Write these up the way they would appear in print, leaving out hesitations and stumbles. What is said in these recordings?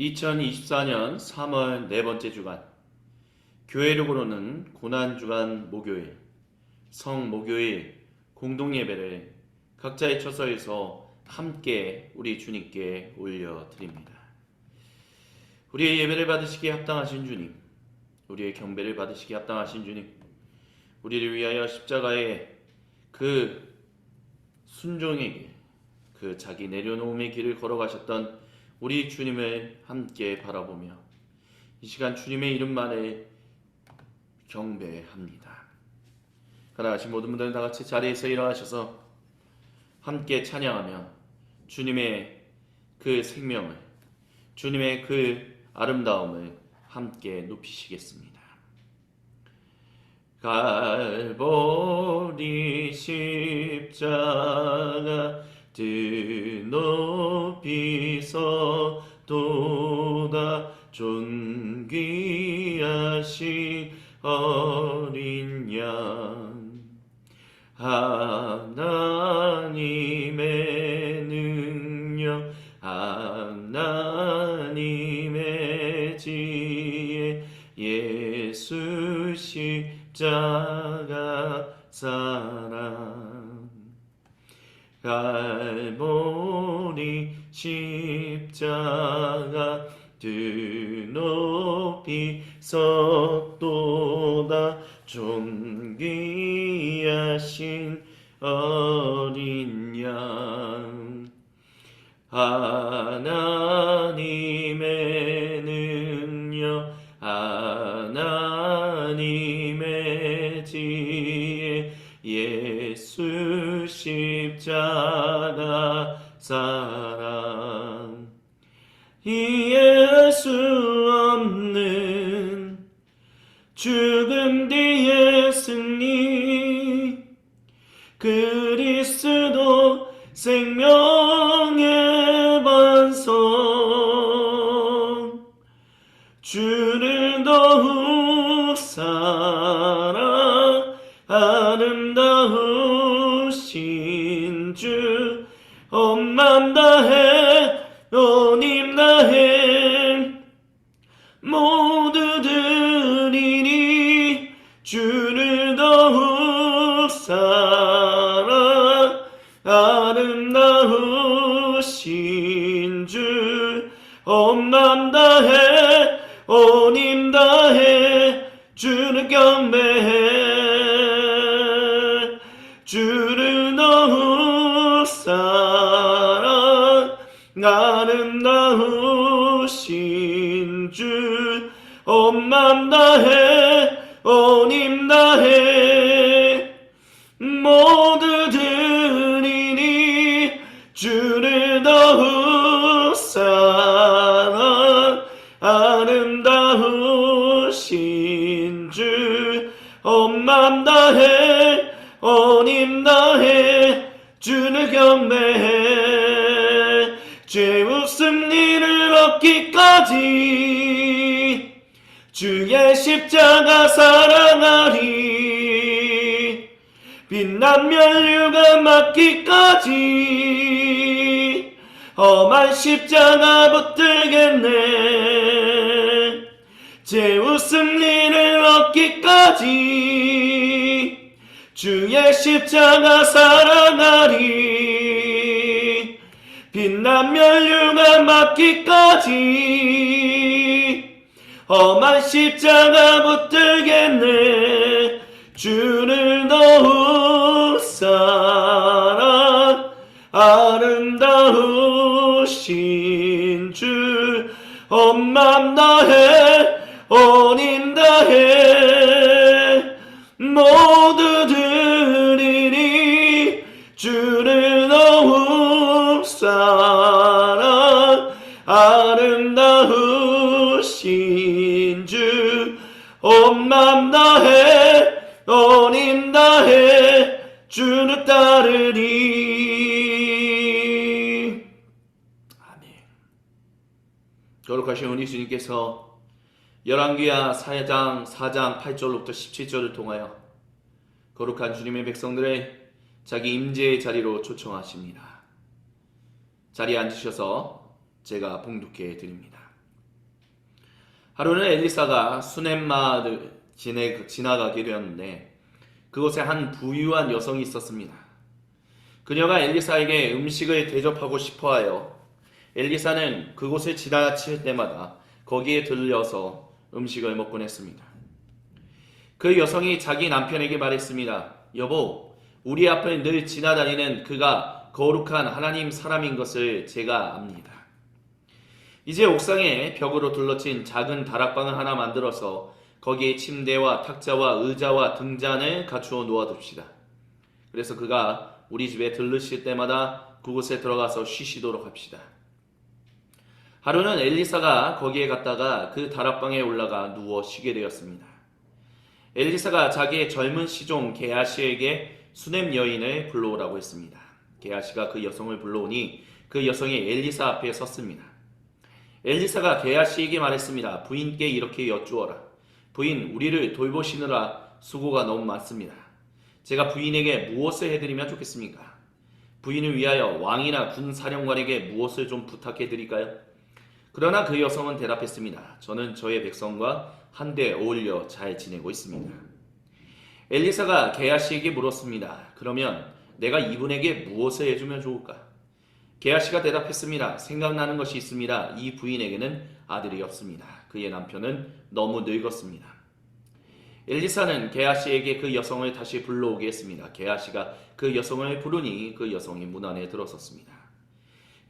2024년 3월 네 번째 주간, 교회력으로는 고난주간 목요일, 성목요일 공동예배를 각자의 처소에서 함께 우리 주님께 올려드립니다. 우리의 예배를 받으시기에 합당하신 주님, 우리의 경배를 받으시기에 합당하신 주님, 우리를 위하여 십자가의 그 순종의 길, 그 자기 내려놓음의 길을 걸어가셨던 우리 주님을 함께 바라보며 이 시간 주님의 이름만을 경배합니다. 가능하신 모든 분들은 다 같이 자리에서 일어나셔서 함께 찬양하며 주님의 그 생명을, 주님의 그 아름다움을 함께 높이시겠습니다. 갈보리 십자가 드높이서 도다 존귀하신 어린 양, 하나님의 능력, 하나님의 지혜, 예수 십자가 사랑. 갈보리 십자가 드높이서 도다 존귀하신 어린 양, 하나님의 능력, 하나님의 지혜, 예수 십자가 사랑. 이해할 수 없는 죽음 뒤의 승리, 그리스도 생명의 반석, 주를 더욱 사랑, 아름다우신 주, 엄만 다해 온 힘 다해 모두 드리니, 주를 더욱 사랑, 아름다우신 주, 엄만 다해 온 힘 다해 주를 경배해, 주를 더욱 사랑, 아름다우신 주, 엄만 다해 온 힘 다해 모두 드리니, 주를 더욱 사랑, 아름다우신 주, 엄만 다해 온 힘 다해 주를 경배해, 죄의 승리를 얻기까지 주의 십자가 사랑하리, 빛난 면류관 맞기까지 험한 십자가 붙들겠네, 죄의 승리를 얻기까지 주의 십자가 사랑하리, 빛난 면류관 맞기까지 험한 십자가 붙들겠네, 주를 더욱 사랑, 아름다우신 주, 엄만 다해 온 힘 다해 모두 드리니, 주를 더욱 사랑, 아름다우신 주, 엄만 다해 온 힘 다해 주를 따르리. 아멘. 거룩하신 우리 주님께서 열왕기하 4장 8절로부터 17절을 통하여 거룩한 주님의 백성들을 자기 임재의 자리로 초청하십니다. 자리에 앉으셔서 제가 봉독해 드립니다. 하루는 엘리사가 수넴마을 지나가게 되었는데 그곳에 한 부유한 여성이 있었습니다. 그녀가 엘리사에게 음식을 대접하고 싶어하여 엘리사는 그곳을 지나칠 때마다 거기에 들려서 음식을 먹곤 했습니다. 그 여성이 자기 남편에게 말했습니다. 여보, 우리 앞을 늘 지나다니는 그가 거룩한 하나님 사람인 것을 제가 압니다. 이제 옥상에 벽으로 둘러친 작은 다락방을 하나 만들어서 거기에 침대와 탁자와 의자와 등잔을 갖추어 놓아둡시다. 그래서 그가 우리 집에 들르실 때마다 그곳에 들어가서 쉬시도록 합시다. 하루는 엘리사가 거기에 갔다가 그 다락방에 올라가 누워 쉬게 되었습니다. 엘리사가 자기의 젊은 시종 게하시에게 수넴 여인을 불러오라고 했습니다. 게하시가 그 여성을 불러오니 그 여성이 엘리사 앞에 섰습니다. 엘리사가 게하시에게 말했습니다. 부인께 이렇게 여쭈어라. 부인, 우리를 돌보시느라 수고가 너무 많습니다. 제가 부인에게 무엇을 해드리면 좋겠습니까? 부인을 위하여 왕이나 군사령관에게 무엇을 좀 부탁해 드릴까요? 그러나 그 여성은 대답했습니다. 저는 저의 백성과 한데 어울려 잘 지내고 있습니다. 엘리사가 게하시에게 물었습니다. 그러면 내가 이분에게 무엇을 해주면 좋을까? 게하시가 대답했습니다. 생각나는 것이 있습니다. 이 부인에게는 아들이 없습니다. 그의 남편은 너무 늙었습니다. 엘리사는 게하시에게 그 여성을 다시 불러오게 했습니다. 게하시가 그 여성을 부르니 그 여성이 문 안에 들어섰습니다.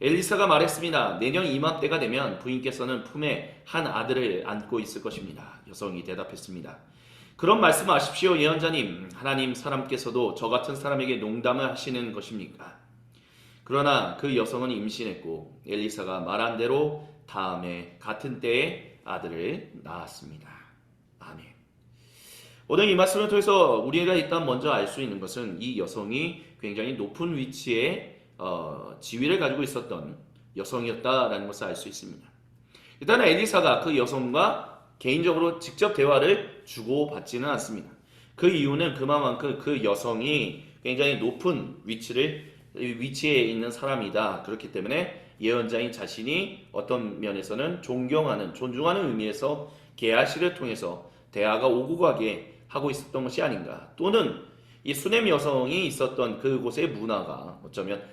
엘리사가 말했습니다. 내년 이맘때가 되면 부인께서는 품에 한 아들을 안고 있을 것입니다. 여성이 대답했습니다. 그런 말씀하십시오, 예언자님. 하나님 사람께서도 저 같은 사람에게 농담을 하시는 것입니까? 그러나 그 여성은 임신했고 엘리사가 말한 대로 다음에 같은 때에 아들을 낳았습니다. 아멘. 오늘 이 말씀을 통해서 우리가 일단 먼저 알 수 있는 것은 이 여성이 굉장히 높은 위치에 지위를 가지고 있었던 여성이었다라는 것을 알 수 있습니다. 일단 엘리사가 그 여성과 개인적으로 직접 대화를 주고받지는 않습니다. 그 이유는 그만큼 그 여성이 굉장히 높은 위치에 있는 사람이다. 그렇기 때문에 예언자인 자신이 어떤 면에서는 존중하는 의미에서 게하시를 통해서 대화가 오고 가게 하고 있었던 것이 아닌가. 또는 이 수넴 여성이 있었던 그곳의 문화가 어쩌면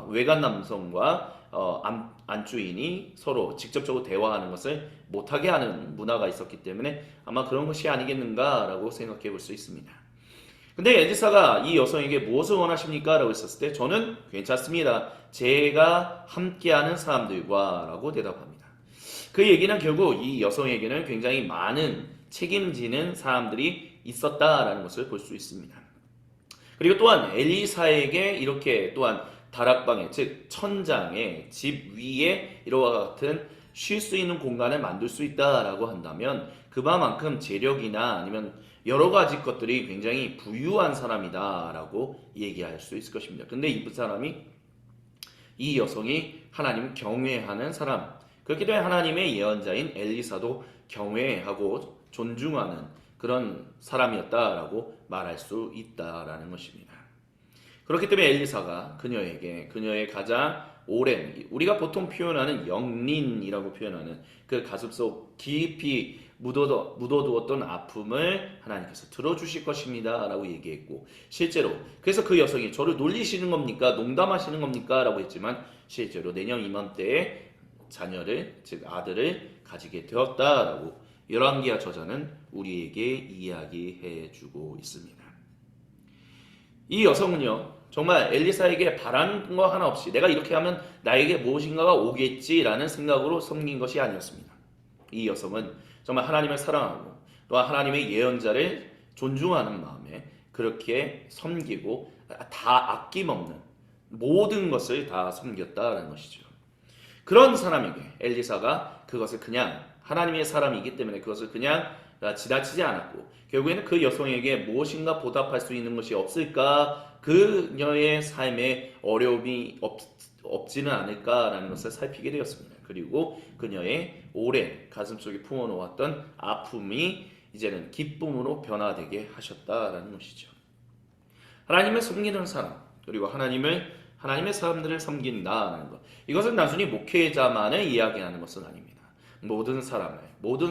외간 남성과 안주인이 서로 직접적으로 대화하는 것을 못하게 하는 문화가 있었기 때문에 아마 그런 것이 아니겠는가라고 생각해 볼 수 있습니다. 근데 엘리사가 이 여성에게 무엇을 원하십니까? 라고 했었을 때 저는 괜찮습니다. 제가 함께하는 사람들과 라고 대답합니다. 그 얘기는 결국 이 여성에게는 굉장히 많은 책임지는 사람들이 있었다라는 것을 볼 수 있습니다. 그리고 또한 엘리사에게 이렇게 또한 다락방에, 즉 천장에, 집 위에 이와 같은 쉴 수 있는 공간을 만들 수 있다라고 한다면 그만큼 재력이나 아니면 여러 가지 것들이 굉장히 부유한 사람이다라고 얘기할 수 있을 것입니다. 근데 이 여성이 하나님을 경외하는 사람, 그렇기 때문에 하나님의 예언자인 엘리사도 경외하고 존중하는 그런 사람이었다라고 말할 수 있다라는 것입니다. 그렇기 때문에 엘리사가 그녀의 가장 오랜, 우리가 보통 표현하는 영린이라고 표현하는 그 가슴속 깊이 묻어두었던 아픔을 하나님께서 들어주실 것입니다 라고 얘기했고, 실제로 그래서 그 여성이 저를 놀리시는 겁니까? 농담하시는 겁니까? 라고 했지만 실제로 내년 이맘때에 자녀를, 즉 아들을 가지게 되었다라고 열왕기하 저자는 우리에게 이야기해주고 있습니다. 이 여성은요, 정말 엘리사에게 바라는 거 하나 없이 내가 이렇게 하면 나에게 무엇인가가 오겠지라는 생각으로 섬긴 것이 아니었습니다. 이 여성은 정말 하나님을 사랑하고 또한 하나님의 예언자를 존중하는 마음에 그렇게 섬기고 다 아낌없는 모든 것을 다 섬겼다는 것이죠. 그런 사람에게 엘리사가 그것을 그냥 하나님의 사람이기 때문에 그것을 그냥 지나치지 않았고 결국에는 그 여성에게 무엇인가 보답할 수 있는 것이 없을까, 그녀의 삶에 어려움이 없지는 않을까라는 것을 살피게 되었습니다. 그리고 그녀의 오랜 가슴속에 품어놓았던 아픔이 이제는 기쁨으로 변화되게 하셨다라는 것이죠. 하나님을 섬기는 사람, 그리고 하나님의 사람들을 섬긴다는 것, 이것은 단순히 목회자만을 이야기하는 것은 아닙니다. 모든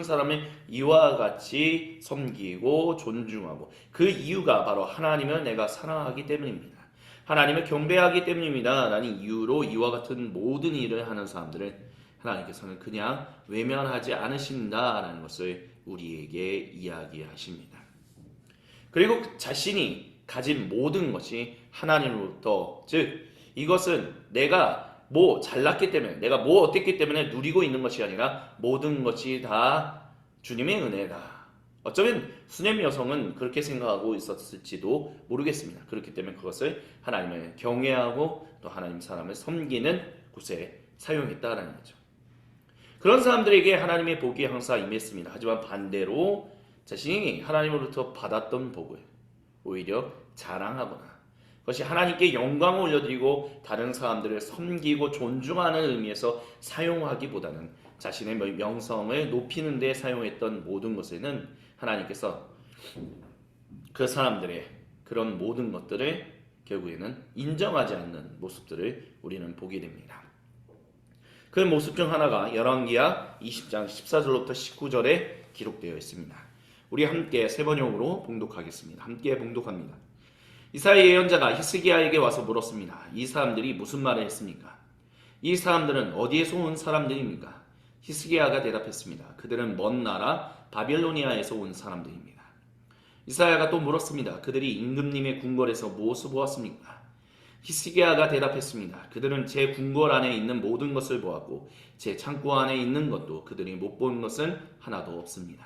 사람을 이와 같이 섬기고 존중하고, 그 이유가 바로 하나님을 내가 사랑하기 때문입니다. 하나님을 경배하기 때문입니다. 라는 이유로 이와 같은 모든 일을 하는 사람들을 하나님께서는 그냥 외면하지 않으신다라는 것을 우리에게 이야기하십니다. 그리고 자신이 가진 모든 것이 하나님으로부터, 즉 이것은 내가 뭐 잘났기 때문에, 내가 뭐 어땠기 때문에 누리고 있는 것이 아니라 모든 것이 다 주님의 은혜다. 어쩌면 수냄 여성은 그렇게 생각하고 있었을지도 모르겠습니다. 그렇기 때문에 그것을 하나님을 경외하고 또 하나님 사람을 섬기는 곳에 사용했다라는 거죠. 그런 사람들에게 하나님의 복이 항상 임했습니다. 하지만 반대로 자신이 하나님으로부터 받았던 복을 오히려 자랑하거나, 그것이 하나님께 영광을 올려드리고 다른 사람들을 섬기고 존중하는 의미에서 사용하기보다는 자신의 명성을 높이는 데 사용했던 모든 것에는 하나님께서 그 사람들의 그런 모든 것들을 결국에는 인정하지 않는 모습들을 우리는 보게 됩니다. 그 모습 중 하나가 열왕기하 20장 14절로부터 19절에 기록되어 있습니다. 우리 함께 세 번역으로 봉독하겠습니다. 함께 봉독합니다. 이사야 예언자가 히스기야에게 와서 물었습니다. 이 사람들이 무슨 말을 했습니까? 이 사람들은 어디에서 온 사람들입니까? 히스기야가 대답했습니다. 그들은 먼 나라 바빌로니아에서 온 사람들입니다. 이사야가 또 물었습니다. 그들이 임금님의 궁궐에서 무엇을 보았습니까? 히스기야가 대답했습니다. 그들은 제 궁궐 안에 있는 모든 것을 보았고 제 창고 안에 있는 것도 그들이 못 본 것은 하나도 없습니다.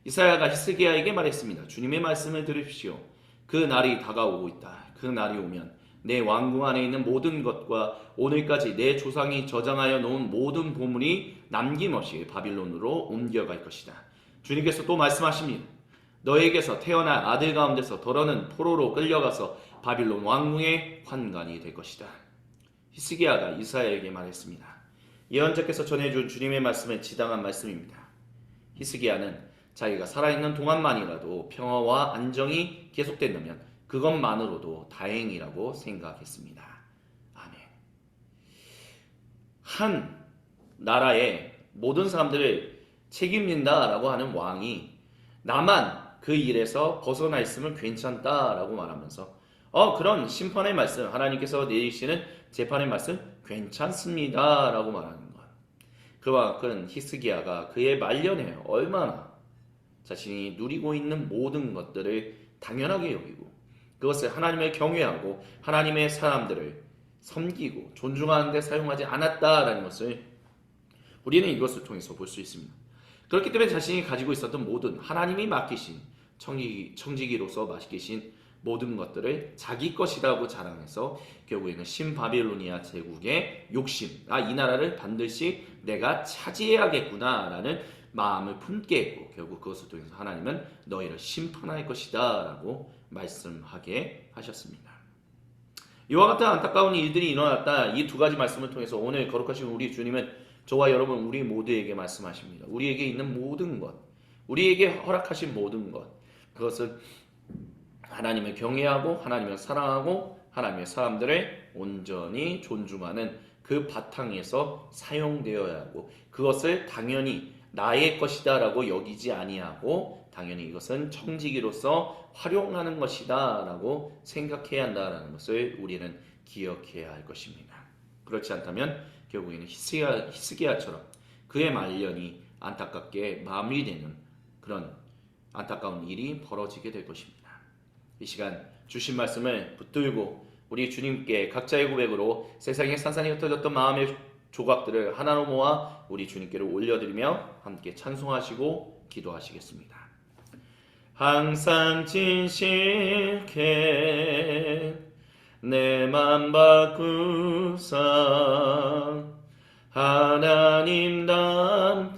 이사야가 히스기야에게 말했습니다. 주님의 말씀을 들으십시오. 그 날이 다가오고 있다. 그 날이 오면 내 왕궁 안에 있는 모든 것과 오늘까지 내 조상이 저장하여 놓은 모든 보물이 남김없이 바빌론으로 옮겨갈 것이다. 주님께서 또 말씀하십니다. 너에게서 태어난 아들 가운데서 더러는 포로로 끌려가서 바빌론 왕궁의 환관이 될 것이다. 히스기야가 이사야에게 말했습니다. 예언자께서 전해준 주님의 말씀은 지당한 말씀입니다. 히스기야는 자기가 살아있는 동안만이라도 평화와 안정이 계속된다면 그것만으로도 다행이라고 생각했습니다. 아멘. 한 나라의 모든 사람들을 책임진다라고 하는 왕이 나만 그 일에서 벗어나 있으면 괜찮다라고 말하면서 그런 심판의 말씀, 하나님께서 내리시는 재판의 말씀 괜찮습니다라고 말하는 것. 그만큼 히스기야가 그의 말년에 얼마나 자신이 누리고 있는 모든 것들을 당연하게 여기고 그것을 하나님을 경외하고 하나님의 사람들을 섬기고 존중하는 데 사용하지 않았다라는 것을 우리는 이것을 통해서 볼 수 있습니다. 그렇기 때문에 자신이 가지고 있었던 모든 하나님이 맡기신 청지기로서 맡기신 모든 것들을 자기 것이라고 자랑해서 결국에는 신바빌로니아 제국의 욕심, 이 나라를 반드시 내가 차지해야겠구나라는 마음을 품게 했고 결국 그것을 통해서 하나님은 너희를 심판할 것이다 라고 말씀하게 하셨습니다. 이와 같은 안타까운 일들이 일어났다. 이 두 가지 말씀을 통해서 오늘 거룩하신 우리 주님은 저와 여러분 우리 모두에게 말씀하십니다. 우리에게 있는 모든 것, 우리에게 허락하신 모든 것, 그것은 하나님을 경외하고 하나님을 사랑하고 하나님의 사람들을 온전히 존중하는 그 바탕에서 사용되어야 하고 그것을 당연히 나의 것이다 라고 여기지 아니하고 당연히 이것은 청지기로서 활용하는 것이다 라고 생각해야 한다는 것을 우리는 기억해야 할 것입니다. 그렇지 않다면 결국에는 히스기야처럼 그의 말년이 안타깝게 마무리되는 그런 안타까운 일이 벌어지게 될 것입니다. 이 시간 주신 말씀을 붙들고 우리 주님께 각자의 고백으로 세상에 산산이 흩어졌던 마음의 조각들을 하나로 모아 우리 주님께로 올려드리며 함께 찬송하시고 기도하시겠습니다. 항상 진실케 내 맘 바꾸사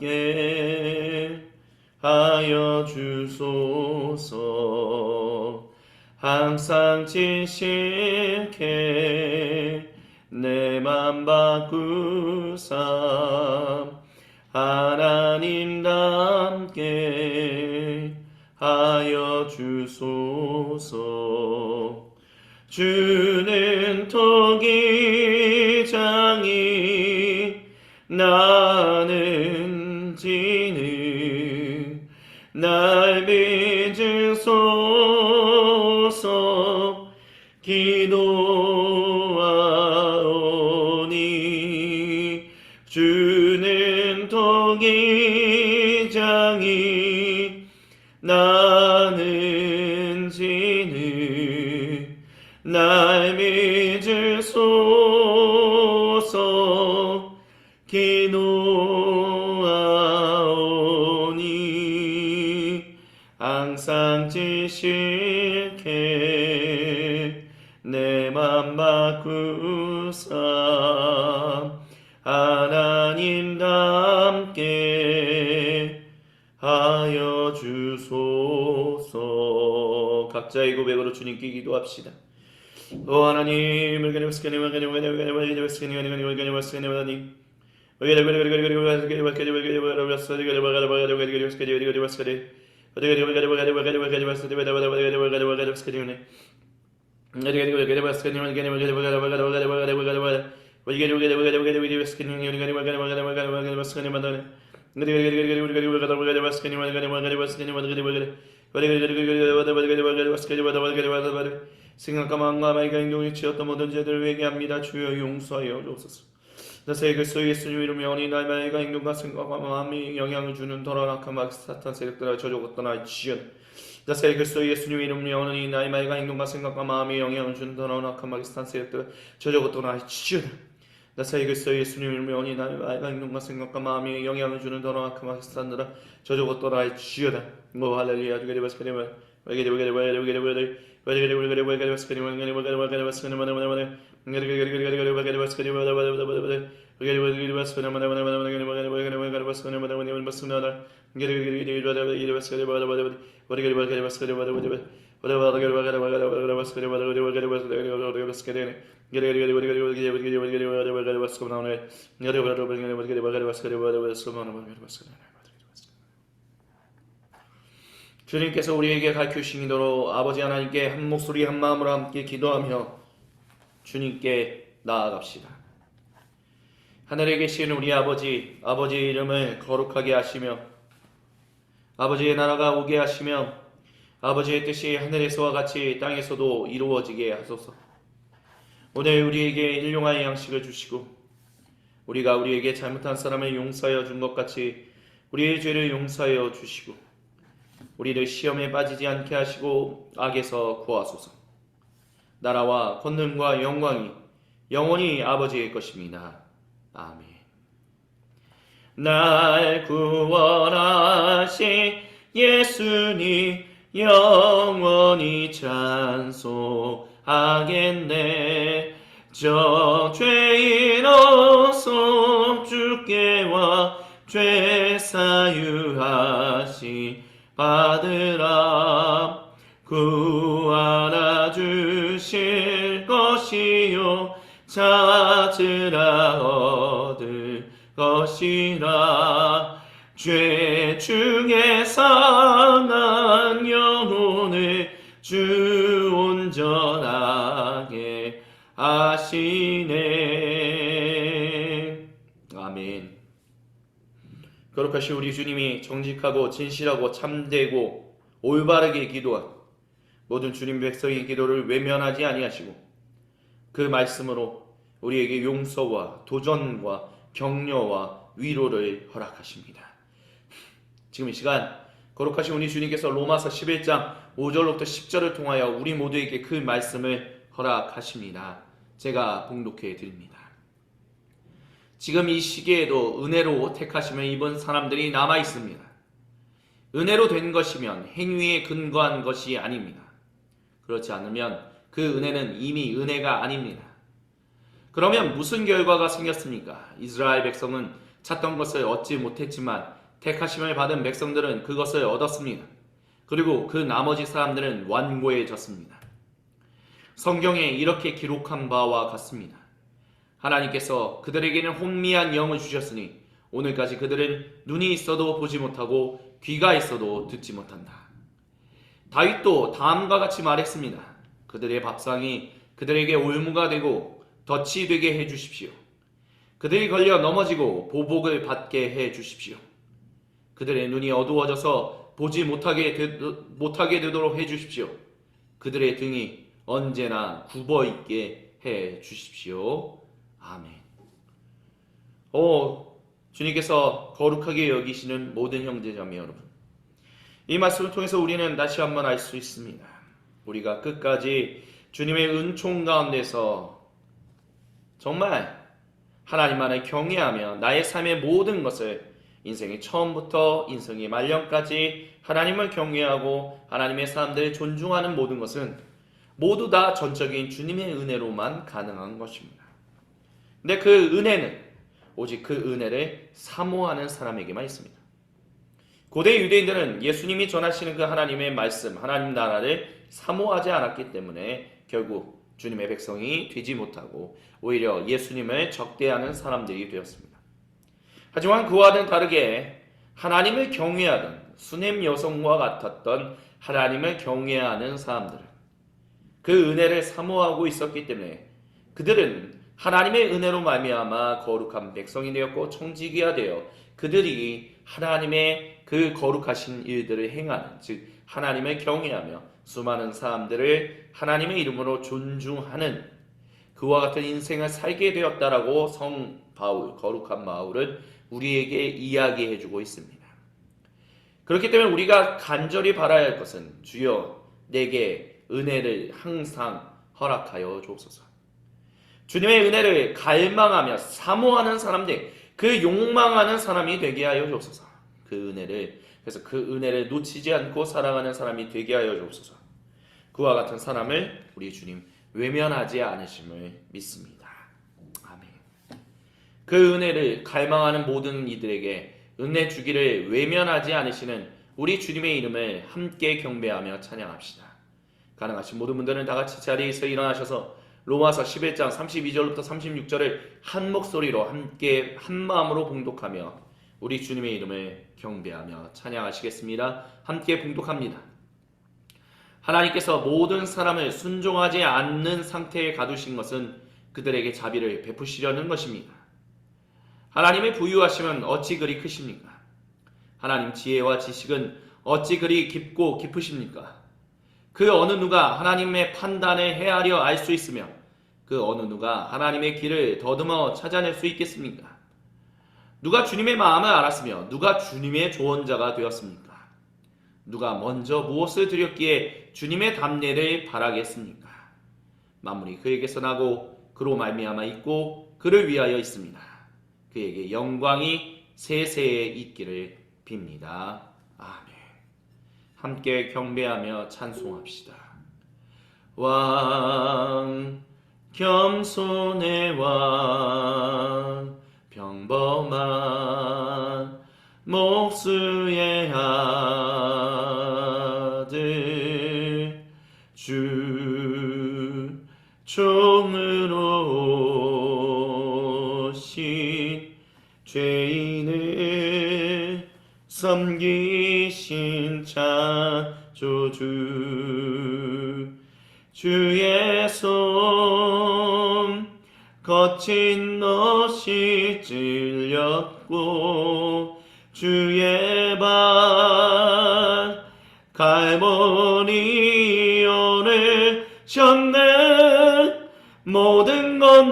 하나님답게 하여 주소서. 항상 진실케 내 맘 바꾸사 하나님답게 하여 주소서. 주는 토기장이 나는 날 믿으소서. 기도하오니 주는 토기장이 나는 지는 날 믿으소서. 기도하오니 항상 지실게 내 맘 바꾸사 하나님답게 하여 주소서. 각자의 고백으로 주님께 기도합시다. 오 하나님, 생각과 마음과 말과 행동이 치었던 모든 죄들을 회개합니다. 주여 용서하여 주옵소서. 나사의 그리스도 예수님 이름으로 영원히 나의 말과 행동과 생각과 마음이 영향을 주는 더러운 악한 막 사탄 세력들아 저주고 떠나 지연. 나사의 그리스도 예수님 이름으로 영원히 나의 말과 행동과 생각과 마음이 영향을 주는 더러운 악한 막 사탄 세력들아 저주고 떠나 지연. 나사의 그리스도 예수님 이름으로 영원히 나의 말과 행동과 생각과 마음이 영향을 주는 더러운 악한 막 사탄들아 저주고 떠나 지연. 오 할렐루야. 주게 되었으리라. 주님께서 우리에게 가르치신 대로 아버지 하나님께 한 목소리 한 마음으로 함께 기도하며 주님께 나아갑시다. 하늘에 계신 우리 아버지, 아버지의 이름을 거룩하게 하시며 아버지의 나라가 오게 하시며 아버지의 뜻이 하늘에서와 같이 땅에서도 이루어지게 하소서. 오늘 우리에게 일용할 양식을 주시고 우리가 우리에게 잘못한 사람을 용서하여 준 것 같이 우리의 죄를 용서하여 주시고 우리를 시험에 빠지지 않게 하시고 악에서 구하소서. 나라와 권능과 영광이 영원히 아버지의 것입니다. 아멘. 날 구원하신 예수님 영원히 찬송하겠네. 저 죄인 어서 주께 와 죄 사유하시 받으라. 구하나 주실 것이요 찾으라 얻을 것이라. 죄 중에 상한 영혼을 주 온전하게 하시네. 아멘. 거룩하신 우리 주님이 정직하고 진실하고 참되고 올바르게 기도한 모든 주님 백성의 기도를 외면하지 아니하시고 그 말씀으로 우리에게 용서와 도전과 격려와 위로를 허락하십니다. 지금 이 시간 거룩하신 우리 주님께서 로마서 11장 5절로부터 10절을 통하여 우리 모두에게 그 말씀을 허락하십니다. 제가 봉독해 드립니다. 지금 이 시기에도 은혜로 택하심을 입은 사람들이 남아 있습니다. 은혜로 된 것이면 행위에 근거한 것이 아닙니다. 그렇지 않으면 그 은혜는 이미 은혜가 아닙니다. 그러면 무슨 결과가 생겼습니까? 이스라엘 백성은 찾던 것을 얻지 못했지만 택하심을 받은 백성들은 그것을 얻었습니다. 그리고 그 나머지 사람들은 완고해졌습니다. 성경에 이렇게 기록한 바와 같습니다. 하나님께서 그들에게는 혼미한 영을 주셨으니 오늘까지 그들은 눈이 있어도 보지 못하고 귀가 있어도 듣지 못한다. 다윗도 다음과 같이 말했습니다. 그들의 밥상이 그들에게 올무가 되고 덫이 되게 해주십시오. 그들이 걸려 넘어지고 보복을 받게 해주십시오. 그들의 눈이 어두워져서 보지 못하게 되도록 해주십시오. 그들의 등이 언제나 굽어 있게 해 주십시오. 아멘. 주님께서 거룩하게 여기시는 모든 형제자매 여러분, 이 말씀을 통해서 우리는 다시 한번 알 수 있습니다. 우리가 끝까지 주님의 은총 가운데서 정말 하나님만을 경외하며 나의 삶의 모든 것을, 인생의 처음부터 인생의 말년까지 하나님을 경외하고 하나님의 사람들을 존중하는 모든 것은 모두 다 전적인 주님의 은혜로만 가능한 것입니다. 근데 그 은혜는 오직 그 은혜를 사모하는 사람에게만 있습니다. 고대 유대인들은 예수님이 전하시는 그 하나님의 말씀, 하나님 나라를 사모하지 않았기 때문에 결국 주님의 백성이 되지 못하고 오히려 예수님을 적대하는 사람들이 되었습니다. 하지만 그와는 다르게 하나님을 경외하던 수넴 여성과 같았던 하나님을 경외하는 사람들은 그 은혜를 사모하고 있었기 때문에 그들은 하나님의 은혜로 말미암아 거룩한 백성이 되었고 청지기가 되어 그들이 하나님의 그 거룩하신 일들을 행하는, 즉 하나님을 경외하며 수많은 사람들을 하나님의 이름으로 존중하는 그와 같은 인생을 살게 되었다라고 성 바울, 거룩한 바울은 우리에게 이야기해주고 있습니다. 그렇기 때문에 우리가 간절히 바라야 할 것은 주여 내게 은혜를 항상 허락하여 주옵소서. 주님의 은혜를 갈망하며 사모하는 사람들, 그 욕망하는 사람이 되게 하여 주옵소서. 그래서 그 은혜를 놓치지 않고 살아가는 사람이 되게 하여 주옵소서. 그와 같은 사람을 우리 주님 외면하지 않으심을 믿습니다. 아멘. 그 은혜를 갈망하는 모든 이들에게 은혜 주기를 외면하지 않으시는 우리 주님의 이름을 함께 경배하며 찬양합시다. 가능하신 모든 분들은 다 같이 자리에서 일어나셔서 로마서 11장 32절부터 36절을 한 목소리로 함께 한 마음으로 봉독하며 우리 주님의 이름을 경배하며 찬양하시겠습니다. 함께 봉독합니다. 하나님께서 모든 사람을 순종하지 않는 상태에 가두신 것은 그들에게 자비를 베푸시려는 것입니다. 하나님의 부유하심은 어찌 그리 크십니까? 하나님 지혜와 지식은 어찌 그리 깊고 깊으십니까? 그 어느 누가 하나님의 판단을 헤아려 알 수 있으며 그 어느 누가 하나님의 길을 더듬어 찾아낼 수 있겠습니까? 누가 주님의 마음을 알았으며 누가 주님의 조언자가 되었습니까? 누가 먼저 무엇을 드렸기에 주님의 답례를 바라겠습니까? 만물이 그에게서 나고 그로 말미암아 있고 그를 위하여 있습니다. 그에게 영광이 세세에 있기를 빕니다. 아멘. 함께 경배하며 찬송합시다. 왕 겸손의 왕 평범한 목수의 아들 주 종으로 오신 죄인을 섬기신 창조주 주의 손 거친 넛이 찔렸고 주의 발 갈보리 오르셨네 모든 것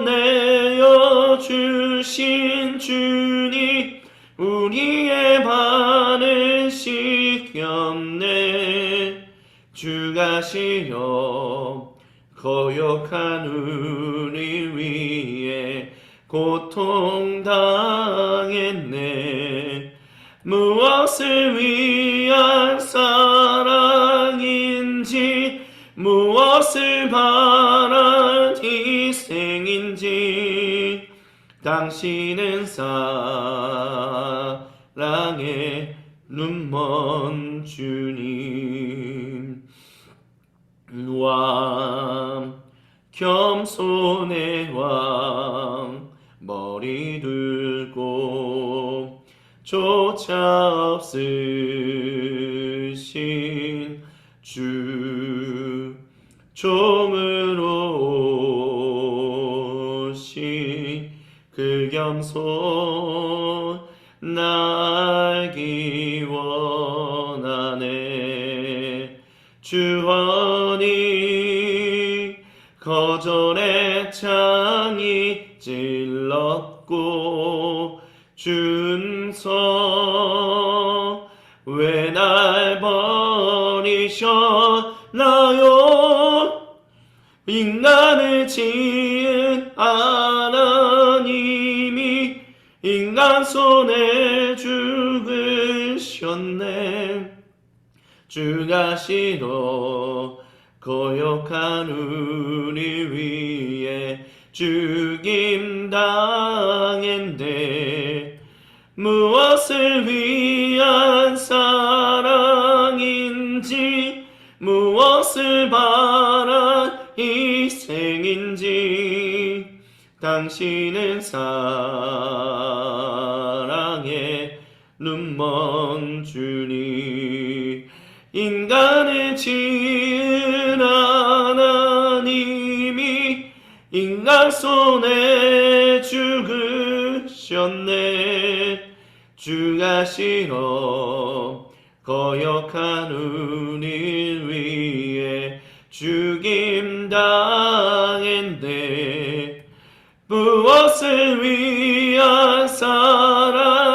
내어주신 주님 우리의 발을 씻겼네 주가 시려 거역한 우리 위에 고통당했네 무엇을 위한 사랑인지 무엇을 바란 희생인지 당신은 사랑의 눈먼 주님 왕 겸손의 왕 머리 들고 조차 없으신 주 종으로 오신 그 겸손 알기 원하네 주헌이 거절의 창이 찔렀고 준서 왜 날 버리셨나요? 인간을 지은 하나님이 인간 손에 죽으셨네. 주가 싫어 거역한 우리 위해 죽임 당했네. 무엇을 위한 사랑인지 무엇을 바란 희생인지 당신은 사랑의 눈먼 주니 인간을 지은 하나님이 인간 손에 죽으셨네. 주가 싫어 거역한 우리 위해 죽임 당했네. 무엇을 위한 사랑인지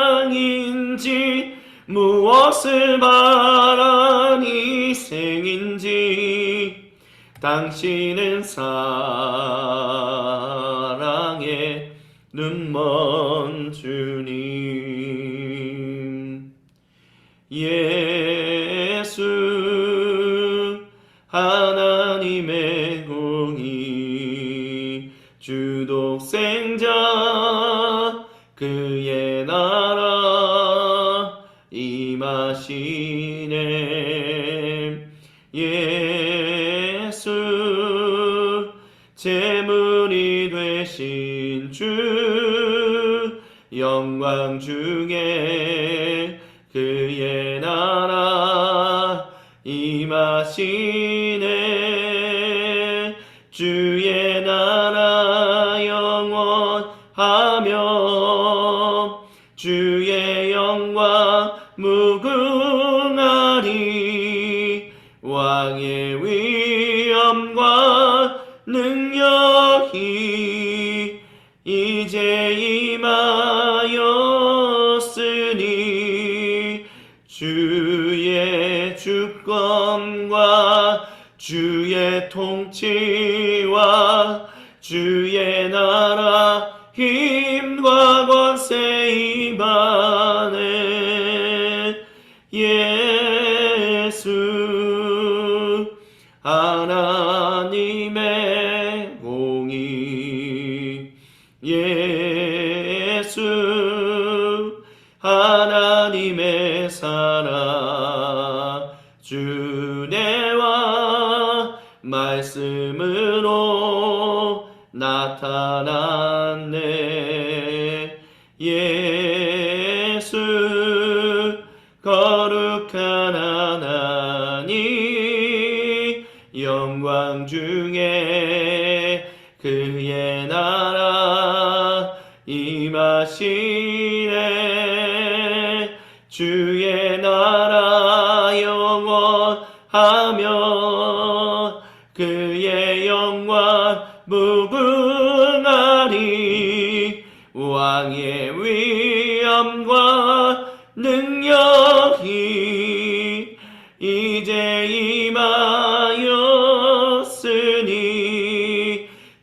무엇을 바란 희생인지 당신은 사랑의 눈먼 주님. 예수 하나님의 공의 주 독생자 그의 나라 임하시네. 예수 제물이 되신 주 영광 중에 그의 나라 임하시네. 주의 나라 영원하며 주의 영광 무궁하리. 왕의 위엄과 능력이 이제 임하였으니 주의 주권과 주의 통치와 주의 나라 힘과 권세 임하네. 예수 하나님의 공의 예수 하나님의 사랑 주내와 말씀으로 나타났네. 예수 거룩한 하나님 영광 중에 그의 나라 임하시네. 주의 나라 영원하며 그의 영광 무궁하리. 왕의 위엄과 능력이 이제 임하였으니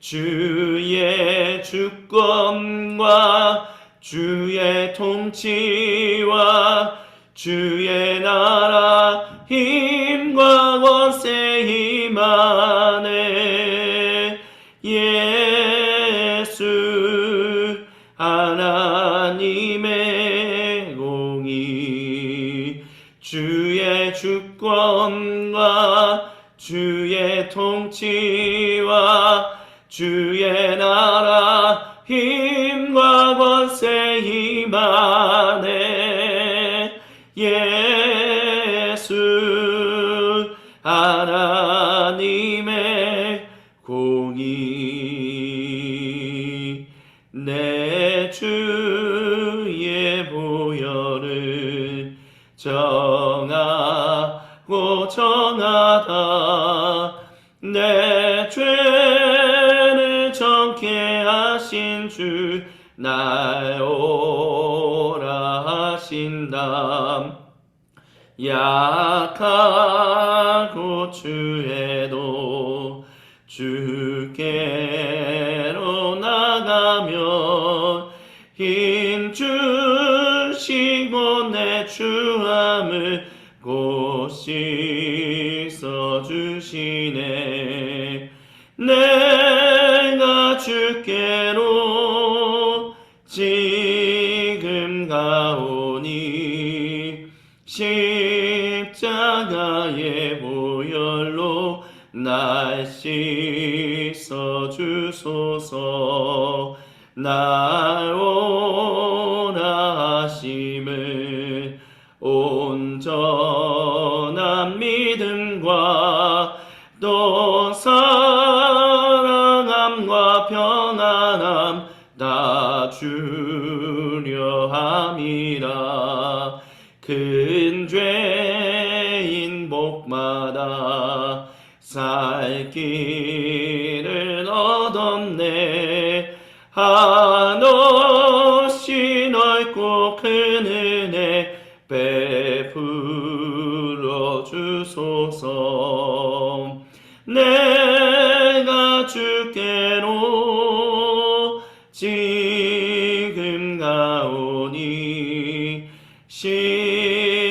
주의 주권과 주의 통치와 주의 나라 힘과 권세 임하네. 예수 하나님의 공의 주의 주권과 주의 통치와 주의 나라 힘과 권세 임하네. 예수 하나님의 공의 내 주의 보혈을 정하고 정하다 내 죄를 정케 하신 주 날 오라 하신다. 약하고 추해도 주께로 나가면 힘 주시고 내 추함을 곧 씻어주시네. 내가 주께로 지금 가오니 십자가의 보혈로 날 씻어주소서. 날 오라 하심을 온전한 믿음과 또 사랑함과 평안함 다 주려 함이라. 큰 죄인 복마다 살 길을 얻었네. 한없이 넓고 큰 은혜 베풀어 주소서. 내가 주께로 지금 가오니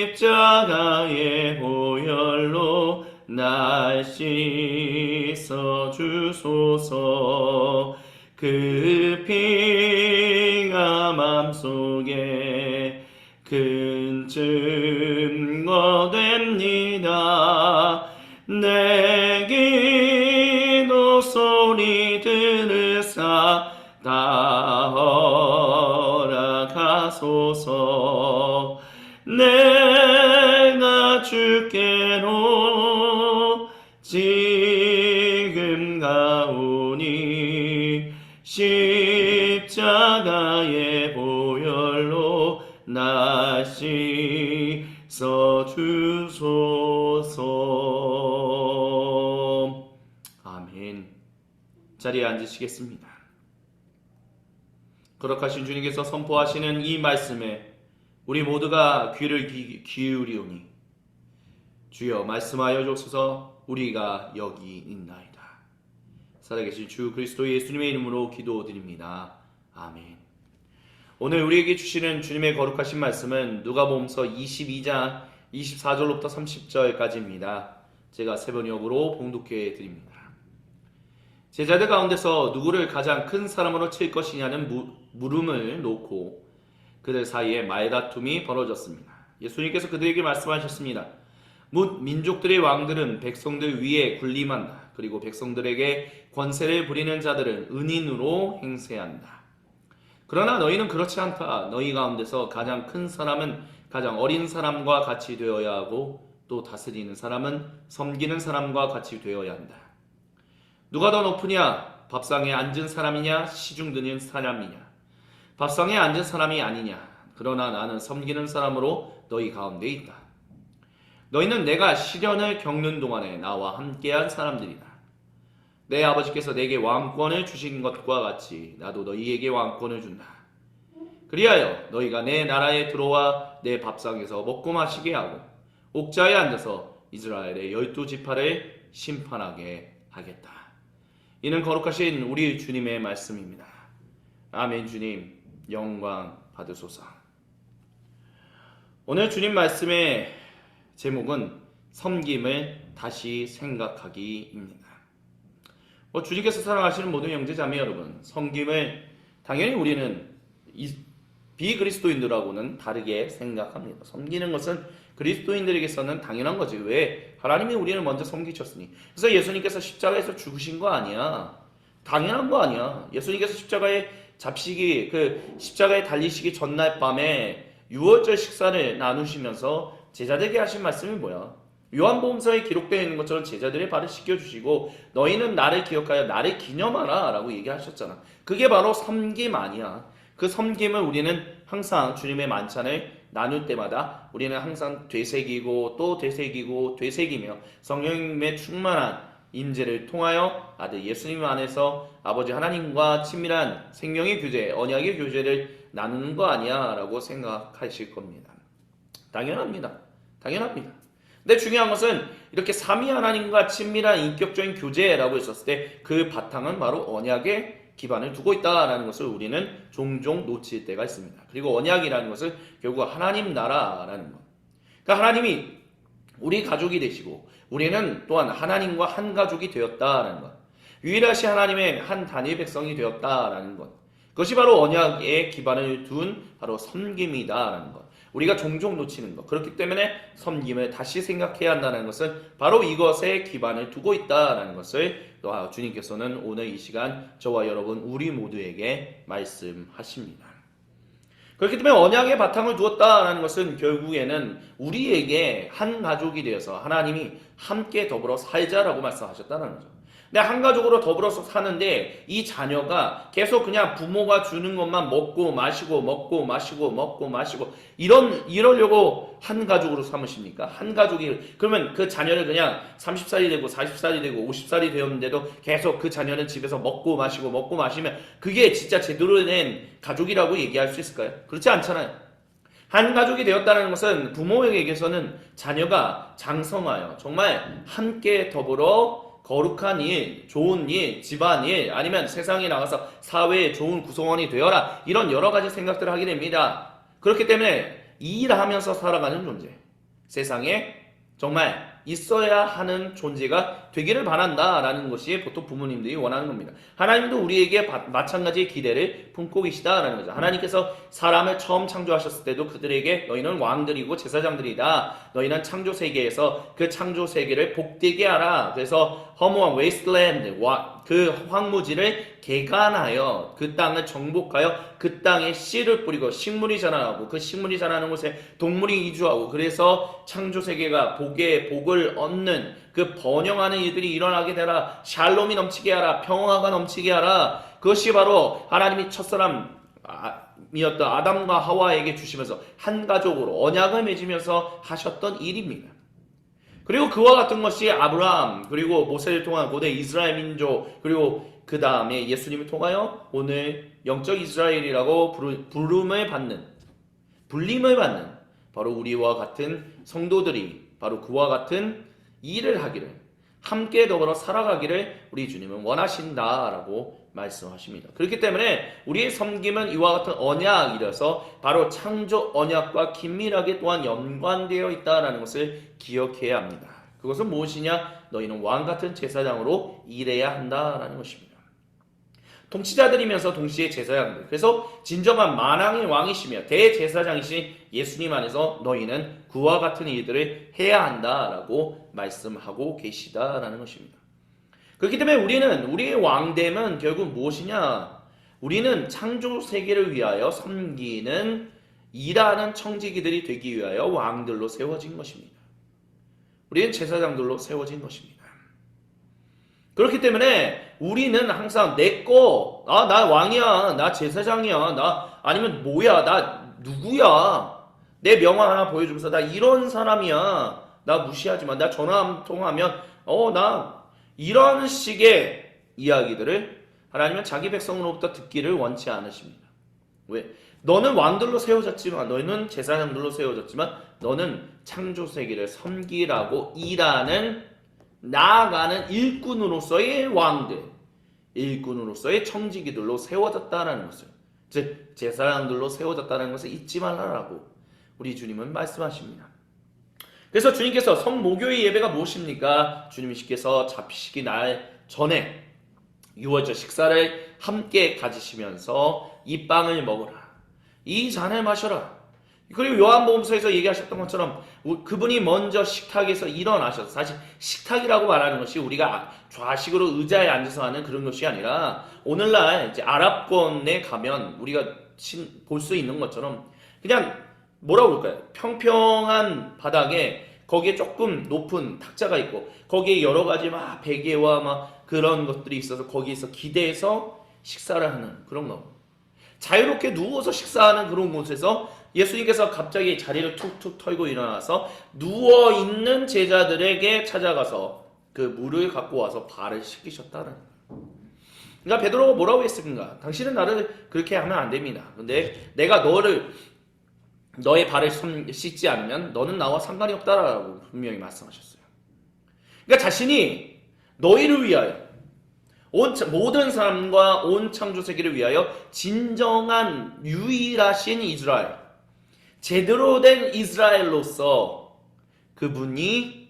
십자가의 보혈로 날 씻어 주소서. 그 피가 맘속에 큰 증거 됩니다. 내 기도 소리 들으사 다 허락하소서. 내가 주께로 지금 가오니 십자가의 보혈로 날 씻어 주소서. 아멘. 자리에 앉으시겠습니다. 거룩하신 주님께서 선포하시는 이 말씀에 우리 모두가 귀를 기울이오니 주여 말씀하여 주옵소서. 우리가 여기 있나이다. 살아계신 주 그리스도 예수님의 이름으로 기도드립니다. 아멘. 오늘 우리에게 주시는 주님의 거룩하신 말씀은 누가복음서 22장 24절로부터 30절까지입니다. 제가 세 번역으로 봉독해 드립니다. 제자들 가운데서 누구를 가장 큰 사람으로 칠 것이냐는 물음을 놓고 그들 사이에 말다툼이 벌어졌습니다. 예수님께서 그들에게 말씀하셨습니다. 뭇 민족들의 왕들은 백성들 위에 군림한다. 그리고 백성들에게 권세를 부리는 자들은 은인으로 행세한다. 그러나 너희는 그렇지 않다. 너희 가운데서 가장 큰 사람은 가장 어린 사람과 같이 되어야 하고 또 다스리는 사람은 섬기는 사람과 같이 되어야 한다. 누가 더 높으냐? 밥상에 앉은 사람이냐? 시중 드는 사람이냐? 밥상에 앉은 사람이 아니냐? 그러나 나는 섬기는 사람으로 너희 가운데 있다. 너희는 내가 시련을 겪는 동안에 나와 함께한 사람들이다. 내 아버지께서 내게 왕권을 주신 것과 같이 나도 너희에게 왕권을 준다. 그리하여 너희가 내 나라에 들어와 내 밥상에서 먹고 마시게 하고 옥좌에 앉아서 이스라엘의 12지파를 심판하게 하겠다. 이는 거룩하신 우리 주님의 말씀입니다. 아멘. 주님 영광 받으소서. 오늘 주님 말씀의 제목은 섬김을 다시 생각하기입니다. 주님께서 사랑하시는 모든 형제자매 여러분, 섬김을 당연히 우리는 비그리스도인들하고는 다르게 생각합니다. 섬기는 것은 그리스도인들에게서는 당연한 거지. 왜? 하나님이 우리를 먼저 섬기셨으니. 그래서 예수님께서 십자가에서 죽으신 거 아니야. 당연한 거 아니야. 예수님께서 십자가에 십자가에 달리시기 전날 밤에 유월절 식사를 나누시면서 제자들에게 하신 말씀이 뭐야? 요한복음서에 기록되어 있는 것처럼 제자들의 발을 씻겨주시고 너희는 나를 기억하여 나를 기념하라 라고 얘기하셨잖아. 그게 바로 섬김 아니야. 그 섬김을 우리는 항상 주님의 만찬을 나눌 때마다 우리는 항상 되새기고 또 되새기고 되새기며 성령님의 충만한 임재를 통하여 아들 예수님 안에서 아버지 하나님과 친밀한 생명의 교제, 언약의 교제를 나누는 거 아니야 라고 생각하실 겁니다. 당연합니다. 당연합니다. 근데 중요한 것은 이렇게 삼위 하나님과 친밀한 인격적인 교제라고 했었을 때 그 바탕은 바로 언약에 기반을 두고 있다라는 것을 우리는 종종 놓칠 때가 있습니다. 그리고 언약이라는 것은 결국 하나님 나라라는 것. 그러니까 하나님이 우리 가족이 되시고 우리는 또한 하나님과 한 가족이 되었다라는 것. 유일하신 하나님의 한 단일 백성이 되었다라는 것. 그것이 바로 언약에 기반을 둔 바로 섬김이다라는 것. 우리가 종종 놓치는 것. 그렇기 때문에 섬김을 다시 생각해야 한다는 것은 바로 이것에 기반을 두고 있다라는 것을 주님께서는 오늘 이 시간 저와 여러분 우리 모두에게 말씀하십니다. 그렇기 때문에 언약의 바탕을 두었다라는 것은 결국에는 우리에게 한 가족이 되어서 하나님이 함께 더불어 살자라고 말씀하셨다는 거죠. 근데 한 가족으로 더불어서 사는데 이 자녀가 계속 그냥 부모가 주는 것만 먹고 마시고 먹고 마시고 먹고 마시고 이러려고 한 가족으로 삼으십니까? 한 가족이 그러면 그 자녀를 그냥 30살이 되고 40살이 되고 50살이 되었는데도 계속 그 자녀는 집에서 먹고 마시고 먹고 마시면 그게 진짜 제대로 된 가족이라고 얘기할 수 있을까요? 그렇지 않잖아요. 한 가족이 되었다는 것은 부모에게서는 자녀가 장성하여 정말 함께 더불어 거룩한 일, 좋은 일, 집안일, 아니면 세상에 나가서 사회의 좋은 구성원이 되어라. 이런 여러 가지 생각들을 하게 됩니다. 그렇기 때문에 일하면서 살아가는 존재. 세상에 정말 있어야 하는 존재가 되기를 바란다라는 것이 보통 부모님들이 원하는 겁니다. 하나님도 우리에게 마찬가지의 기대를 품고 계시다라는 거죠. 하나님께서 사람을 처음 창조하셨을 때도 그들에게 너희는 왕들이고 제사장들이다. 너희는 창조 세계에서 그 창조 세계를 복되게 하라. 그래서 허무한 웨이스트랜드, 그 황무지를 개간하여 그 땅을 정복하여 그 땅에 씨를 뿌리고 식물이 자라나고 그 식물이 자라는 곳에 동물이 이주하고 그래서 창조 세계가 복을 얻는 그 번영하는 일들이 일어나게 되라. 샬롬이 넘치게 하라. 평화가 넘치게 하라. 그것이 바로 하나님이 첫사람이었던 아담과 하와에게 주시면서 한 가족으로 언약을 맺으면서 하셨던 일입니다. 그리고 그와 같은 것이 아브라함 그리고 모세를 통한 고대 이스라엘 민족 그리고 그 다음에 예수님을 통하여 오늘 영적 이스라엘이라고 불림을 받는 바로 우리와 같은 성도들이 바로 그와 같은 일을 하기를 함께 더불어 살아가기를 우리 주님은 원하신다라고 말씀하십니다. 그렇기 때문에 우리의 섬김은 이와 같은 언약이라서 바로 창조 언약과 긴밀하게 또한 연관되어 있다는 것을 기억해야 합니다. 그것은 무엇이냐? 너희는 왕같은 제사장으로 일해야 한다라는 것입니다. 통치자들이면서 동시에 제사장들. 그래서 진정한 만왕의 왕이시며 대제사장이신 예수님 안에서 너희는 그와 같은 일들을 해야 한다라고 말씀하고 계시다라는 것입니다. 그렇기 때문에 우리의 왕됨은 결국 무엇이냐? 우리는 창조 세계를 위하여 섬기는 일하는 청지기들이 되기 위하여 왕들로 세워진 것입니다. 우리는 제사장들로 세워진 것입니다. 그렇기 때문에 우리는 항상 나 왕이야, 나 제사장이야, 아니면 뭐야, 나 누구야, 내 명함 하나 보여주면서 나 이런 사람이야, 나 무시하지 마, 나 전화 한 통하면 나 이런 식의 이야기들을 하나님은 자기 백성으로부터 듣기를 원치 않으십니다. 왜? 너는 왕들로 세워졌지만, 너는 제사장들로 세워졌지만, 너는 창조 세계를 섬기라고 일하는 나아가는 일꾼으로서의 왕들, 일꾼으로서의 청지기들로 세워졌다는 것을, 즉 제사장들로 세워졌다는 것을 잊지 말라라고 우리 주님은 말씀하십니다. 그래서 주님께서 성모교의 예배가 무엇입니까? 주님께서 잡히시기 날 전에 유월절 식사를 함께 가지시면서 이 빵을 먹으라, 이 잔을 마셔라. 그리고 요한복음서에서 얘기하셨던 것처럼 그분이 먼저 식탁에서 일어나셔서, 사실 식탁이라고 말하는 것이 우리가 좌식으로 의자에 앉아서 하는 그런 것이 아니라 오늘날 이제 아랍권에 가면 우리가 볼 수 있는 것처럼 그냥 뭐라고 그럴까요? 평평한 바닥에 거기에 조금 높은 탁자가 있고 거기에 여러 가지 막 베개와 막 그런 것들이 있어서 거기에서 기대서 식사를 하는 그런 거. 자유롭게 누워서 식사하는 그런 곳에서 예수님께서 갑자기 자리를 툭툭 털고 일어나서 누워있는 제자들에게 찾아가서 그 물을 갖고 와서 발을 씻기셨다는 거예요. 그러니까 베드로가 뭐라고 했습니까? 당신은 나를 그렇게 하면 안 됩니다. 근데 내가 너의 발을 씻지 않으면 너는 나와 상관이 없다라고 분명히 말씀하셨어요. 그러니까 자신이 너희를 위하여 모든 사람과 온 창조 세계를 위하여 진정한 유일하신 이스라엘, 제대로 된 이스라엘로서 그분이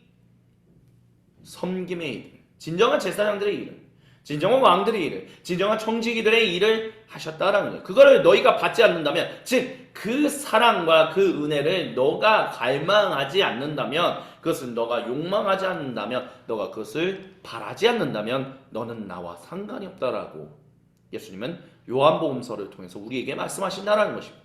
섬김의 일, 진정한 제사장들의 일을, 진정한 왕들의 일을, 진정한 청지기들의 일을 하셨다라는 거예요. 그거를 너희가 받지 않는다면, 즉 그 사랑과 그 은혜를 너가 갈망하지 않는다면, 그것은 너가 욕망하지 않는다면, 너가 그것을 바라지 않는다면 너는 나와 상관이 없다라고 예수님은 요한복음서를 통해서 우리에게 말씀하신다라는 것입니다.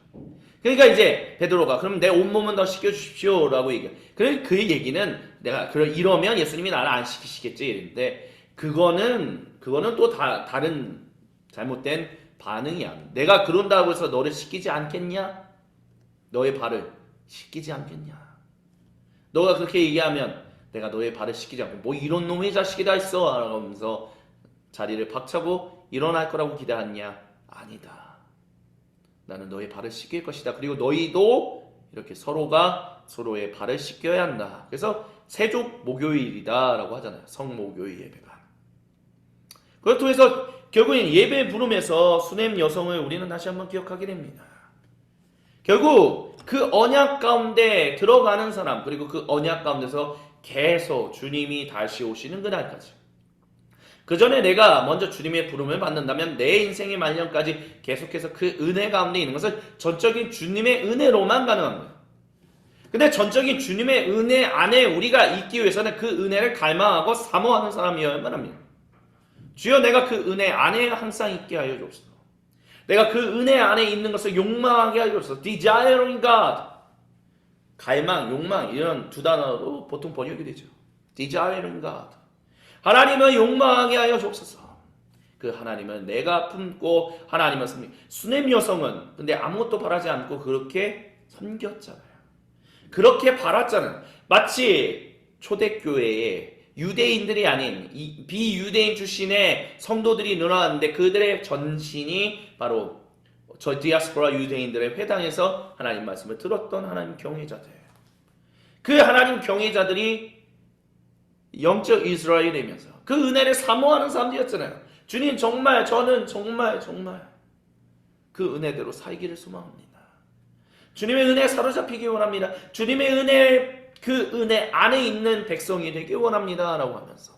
그러니까 이제 베드로가 그럼 내 온몸은 더 씻겨주십시오라고 얘기해요. 그 얘기는 내가 이러면 예수님이 나를 안 시키시겠지 이랬는데 그거는 또 다른 잘못된 반응이야. 내가 그런다고 해서 너를 시키지 않겠냐? 너의 발을 시키지 않겠냐? 너가 그렇게 얘기하면 내가 너의 발을 시키지 않고 뭐 이런 놈의 자식이 다 있어 하면서 자리를 박차고 일어날 거라고 기대하냐? 아니다. 나는 너의 발을 씻길 것이다. 그리고 너희도 이렇게 서로가 서로의 발을 씻겨야 한다. 그래서 세족 목요일이다 라고 하잖아요. 성목요일 예배가. 그걸 통해서 결국엔 예배 부름에서 수냄 여성을 우리는 다시 한번 기억하게 됩니다. 결국 그 언약 가운데 들어가는 사람, 그리고 그 언약 가운데서 계속 주님이 다시 오시는 그날까지, 그 전에 내가 먼저 주님의 부름을 받는다면 내 인생의 말년까지 계속해서 그 은혜 가운데 있는 것은 전적인 주님의 은혜로만 가능한 거예요. 근데 전적인 주님의 은혜 안에 우리가 있기 위해서는 그 은혜를 갈망하고 사모하는 사람이어야만 합니다. 주여 내가 그 은혜 안에 항상 있게 하여 주옵소서. 내가 그 은혜 안에 있는 것을 욕망하게 하여 주옵소서. Desiring God. 갈망, 욕망 이런 두 단어로 보통 번역이 되죠. Desiring God. 하나님을 욕망하게 하여 주옵소서. 그 하나님은 내가 품고 하나님을 섬기. 수냄 여성은 근데 아무것도 바라지 않고 그렇게 섬겼잖아요. 그렇게 바랐잖아요. 마치 초대교회에 유대인들이 아닌 비유대인 출신의 성도들이 늘어났는데 그들의 전신이 바로 저 디아스포라 유대인들의 회당에서 하나님 말씀을 들었던 하나님 경외자들. 그 하나님 경외자들이 영적 이스라엘이 되면서 그 은혜를 사모하는 사람들이었잖아요. 주님 정말 저는 정말 그 은혜대로 살기를 소망합니다. 주님의 은혜에 사로잡히기 원합니다. 주님의 은혜 그 은혜 안에 있는 백성이 되기 원합니다 라고 하면서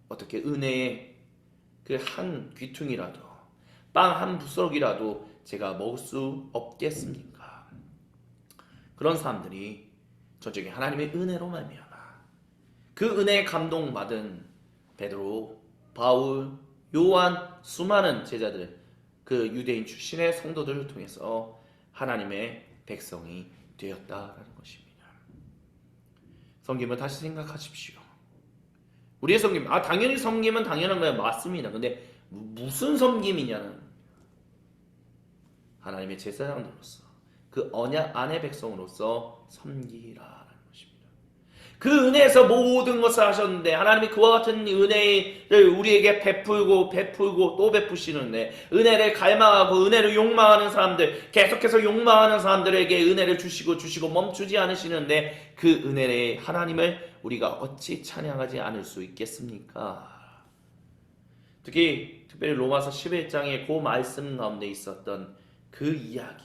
어떻게 은혜의 그 한 귀퉁이라도 빵 한 부스럭이라도 제가 먹을 수 없겠습니까? 그런 사람들이 전적인 하나님의 은혜로 말미암아 그 은혜에 감동받은 베드로, 바울, 요한 수많은 제자들 그 유대인 출신의 성도들을 통해서 하나님의 백성이 되었다라는 것입니다. 섬김을 다시 생각하십시오. 우리의 섬김, 당연히 섬김은 당연한 거야. 맞습니다. 근데 무슨 섬김이냐는 하나님의 제사장들로서 그 언약 안의 백성으로서 섬기라라는 것입니다. 그 은혜에서 모든 것을 하셨는데 하나님이 그와 같은 은혜를 우리에게 베풀고 또 베푸시는데 은혜를 갈망하고 은혜를 욕망하는 사람들, 계속해서 욕망하는 사람들에게 은혜를 주시고 멈추지 않으시는데 그 은혜의 하나님을 우리가 어찌 찬양하지 않을 수 있겠습니까? 특별히 로마서 11장의 그 말씀 가운데 있었던 그 이야기,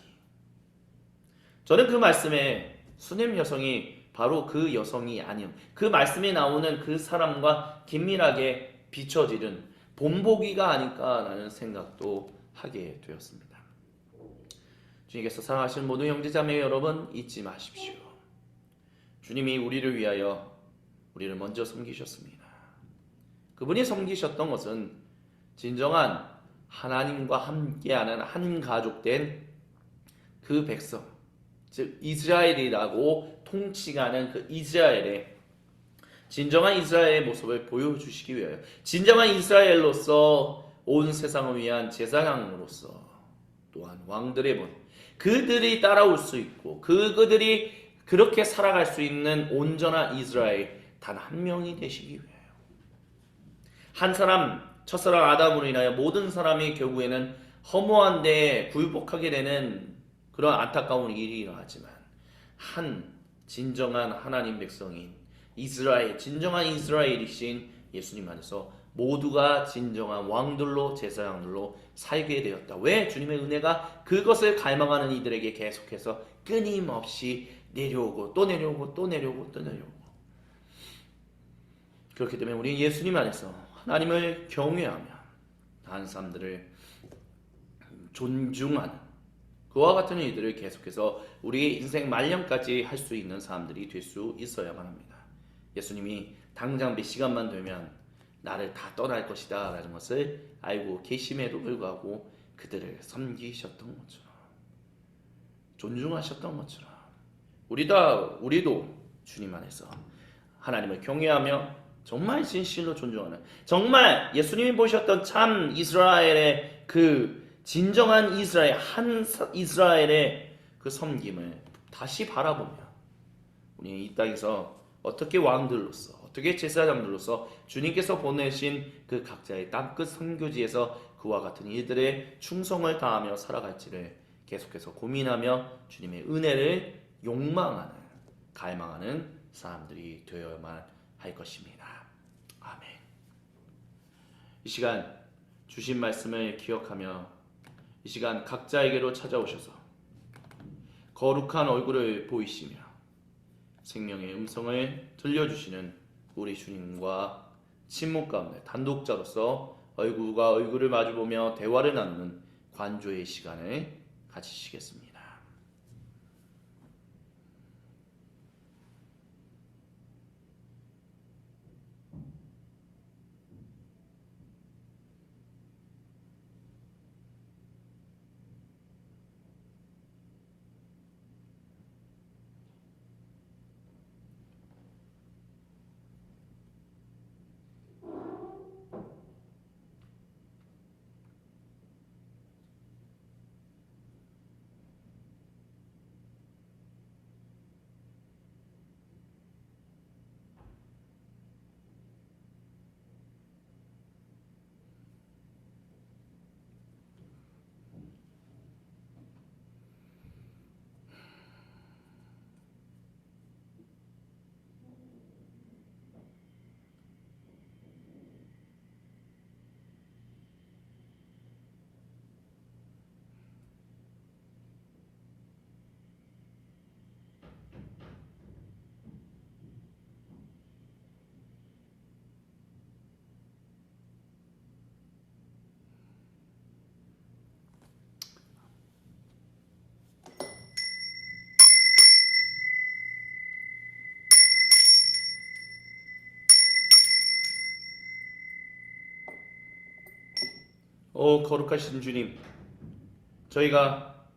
저는 그 말씀에 수냄 여성이 바로 그 여성이 아니요, 그 말씀에 나오는 그 사람과 긴밀하게 비춰지는 본보기가 아닐까라는 생각도 하게 되었습니다. 주님께서 사랑하시는 모든 형제자매 여러분, 잊지 마십시오. 주님이 우리를 위하여 우리를 먼저 섬기셨습니다. 그분이 섬기셨던 것은 진정한 하나님과 함께하는 한 가족된 그 백성, 즉 이스라엘이라고 통칭하는 그 이스라엘의 진정한 이스라엘의 모습을 보여주시기 위하여 진정한 이스라엘로서 온 세상을 위한 제사장으로서 또한 왕들의 분, 그들이 따라올 수 있고 그들이 그렇게 살아갈 수 있는 온전한 이스라엘 단 한 명이 되시기 위하여 한 사람 첫사랑 아담으로 인하여 모든 사람이 결국에는 허무한 데에 굴복하게 되는 그런 안타까운 일이 일어나지만 한 진정한 하나님 백성인 이스라엘, 진정한 이스라엘이신 예수님 안에서 모두가 진정한 왕들로 제사장들로 살게 되었다. 왜? 주님의 은혜가 그것을 갈망하는 이들에게 계속해서 끊임없이 내려오고 또 내려오고 또 내려오고 또 내려오고. 그렇기 때문에 우리 예수님 안에서 하나님을 경외하며 다른 사람들을 존중하는 그와 같은 일들을 계속해서 우리의 인생 말년까지 할 수 있는 사람들이 될 수 있어야만 합니다. 예수님이 당장 몇 시간만 되면 나를 다 떠날 것이다 라는 것을 알고 계심에도 불구하고 그들을 섬기셨던 것처럼 존중하셨던 것처럼 우리도 주님 안에서 하나님을 경외하며 정말 진실로 존중하는 정말 예수님이 보셨던 참 이스라엘의 그 진정한 이스라엘 한 이스라엘의 그 섬김을 다시 바라보며 우리 이 땅에서 어떻게 왕들로서 어떻게 제사장들로서 주님께서 보내신 그 각자의 땅끝 선교지에서 그와 같은 이들의 충성을 다하며 살아갈지를 계속해서 고민하며 주님의 은혜를 욕망하는 갈망하는 사람들이 되어야만 할 것입니다. 아멘. 이 시간 주신 말씀을 기억하며 이 시간 각자에게로 찾아오셔서 거룩한 얼굴을 보이시며 생명의 음성을 들려주시는 우리 주님과 침묵 가운데 단독자로서 얼굴과 얼굴을 마주보며 대화를 나누는 관조의 시간을 가지시겠습니다. 오 거룩하신 주님, 저희가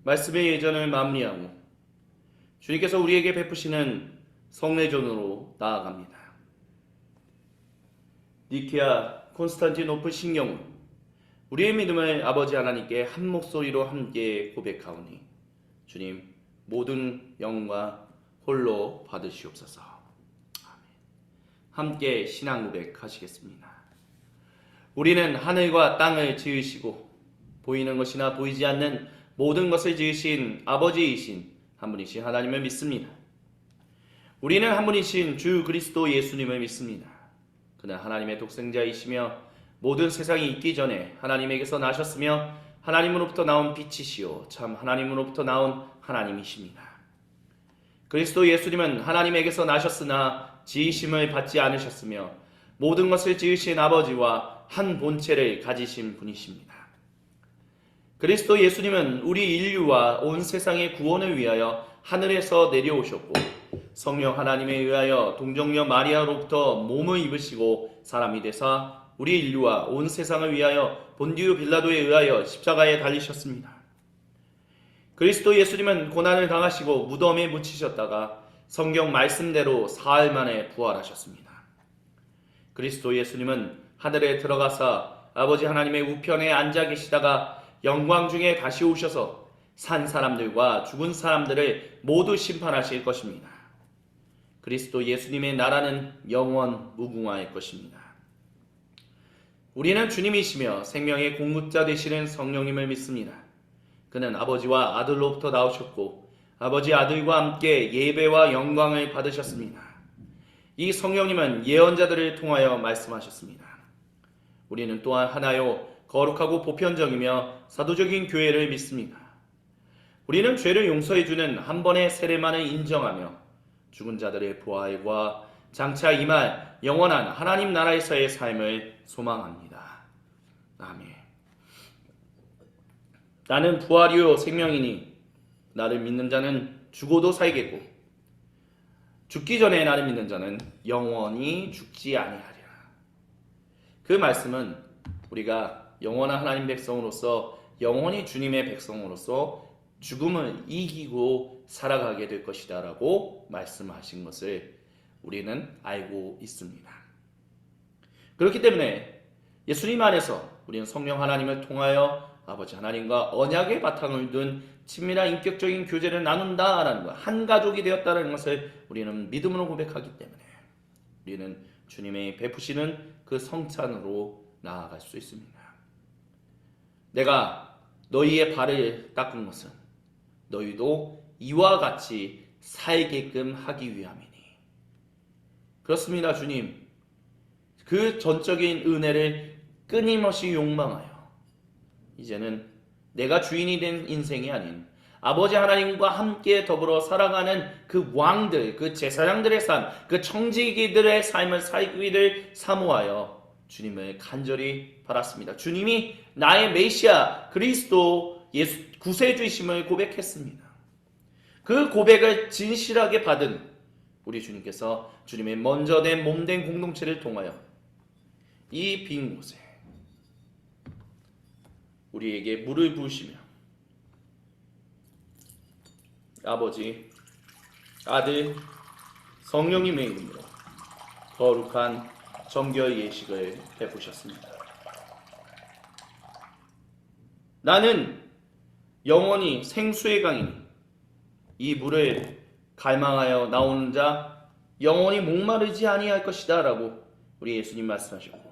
말씀의 예전을 마무리하고 주님께서 우리에게 베푸시는 성례전으로 나아갑니다. 니케아 콘스탄티노플 신경으로 우리의 믿음을 아버지 하나님께 한 목소리로 함께 고백하오니 주님 모든 영광 홀로 받으시옵소서. 아멘. 함께 신앙 고백하시겠습니다. 우리는 하늘과 땅을 지으시고 보이는 것이나 보이지 않는 모든 것을 지으신 아버지이신 한 분이신 하나님을 믿습니다. 우리는 한 분이신 주 그리스도 예수님을 믿습니다. 그는 하나님의 독생자이시며 모든 세상이 있기 전에 하나님에게서 나셨으며 하나님으로부터 나온 빛이시요 참 하나님으로부터 나온 하나님이십니다. 그리스도 예수님은 하나님에게서 나셨으나 지으심을 받지 않으셨으며 모든 것을 지으신 아버지와 한 본체를 가지신 분이십니다. 그리스도 예수님은 우리 인류와 온 세상의 구원을 위하여 하늘에서 내려오셨고 성령 하나님에 의하여 동정녀 마리아로부터 몸을 입으시고 사람이 되사 우리 인류와 온 세상을 위하여 본디오 빌라도에 의하여 십자가에 달리셨습니다. 그리스도 예수님은 고난을 당하시고 무덤에 묻히셨다가 성경 말씀대로 사흘 만에 부활하셨습니다. 그리스도 예수님은 하늘에 들어가사 아버지 하나님의 우편에 앉아 계시다가 영광 중에 다시 오셔서 산 사람들과 죽은 사람들을 모두 심판하실 것입니다. 그리스도 예수님의 나라는 영원 무궁화일 것입니다. 우리는 주님이시며 생명의 공급자 되시는 성령님을 믿습니다. 그는 아버지와 아들로부터 나오셨고 아버지 아들과 함께 예배와 영광을 받으셨습니다. 이 성령님은 예언자들을 통하여 말씀하셨습니다. 우리는 또한 하나요 거룩하고 보편적이며 사도적인 교회를 믿습니다. 우리는 죄를 용서해주는 한 번의 세례만을 인정하며 죽은 자들의 부활과 장차 임할 영원한 하나님 나라에서의 삶을 소망합니다. 아멘. 나는 부활이요 생명이니 나를 믿는 자는 죽어도 살겠고 죽기 전에 나를 믿는 자는 영원히 죽지 아니하리라. 그 말씀은 우리가 영원한 하나님 백성으로서 영원히 주님의 백성으로서 죽음을 이기고 살아가게 될 것이다 라고 말씀하신 것을 우리는 알고 있습니다. 그렇기 때문에 예수님 안에서 우리는 성령 하나님을 통하여 아버지 하나님과 언약의 바탕을 둔 친밀한 인격적인 교제를 나눈다라는 것, 한 가족이 되었다는 것을 우리는 믿음으로 고백하기 때문에 우리는 주님의 베푸시는 그 성찬으로 나아갈 수 있습니다. 내가 너희의 발을 닦은 것은 너희도 이와 같이 살게끔 하기 위함이니. 그렇습니다, 주님. 그 전적인 은혜를 끊임없이 욕망하여 이제는 내가 주인이 된 인생이 아닌 아버지 하나님과 함께 더불어 살아가는 그 왕들, 그 제사장들의 삶, 그 청지기들의 삶을 살기를 사모하여 주님을 간절히 바랐습니다. 주님이 나의 메시아 그리스도 예수 구세주이심을 고백했습니다. 그 고백을 진실하게 받은 우리 주님께서 주님의 먼저 된 몸된 공동체를 통하여 이 빈 곳에 우리에게 물을 부으시며 아버지, 아들, 성령님의 이름으로 거룩한 정결 예식을 베푸셨습니다. 나는 영원히 생수의 강이니 이 물을 갈망하여 나오는 자 영원히 목마르지 아니할 것이다 라고 우리 예수님 말씀하셨고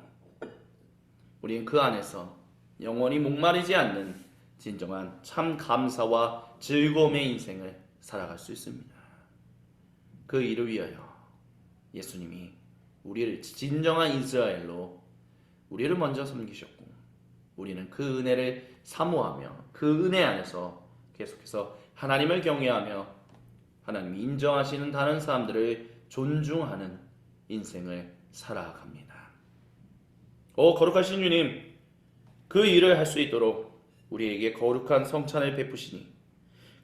우리는 그 안에서 영원히 목마르지 않는 진정한 참 감사와 즐거움의 인생을 살아갈 수 있습니다. 그 일을 위하여 예수님이 우리를 진정한 이스라엘로 우리를 먼저 섬기셨고 우리는 그 은혜를 사모하며 그 은혜 안에서 계속해서 하나님을 경외하며 하나님이 인정하시는 다른 사람들을 존중하는 인생을 살아갑니다. 거룩하신 주님, 그 일을 할 수 있도록 우리에게 거룩한 성찬을 베푸시니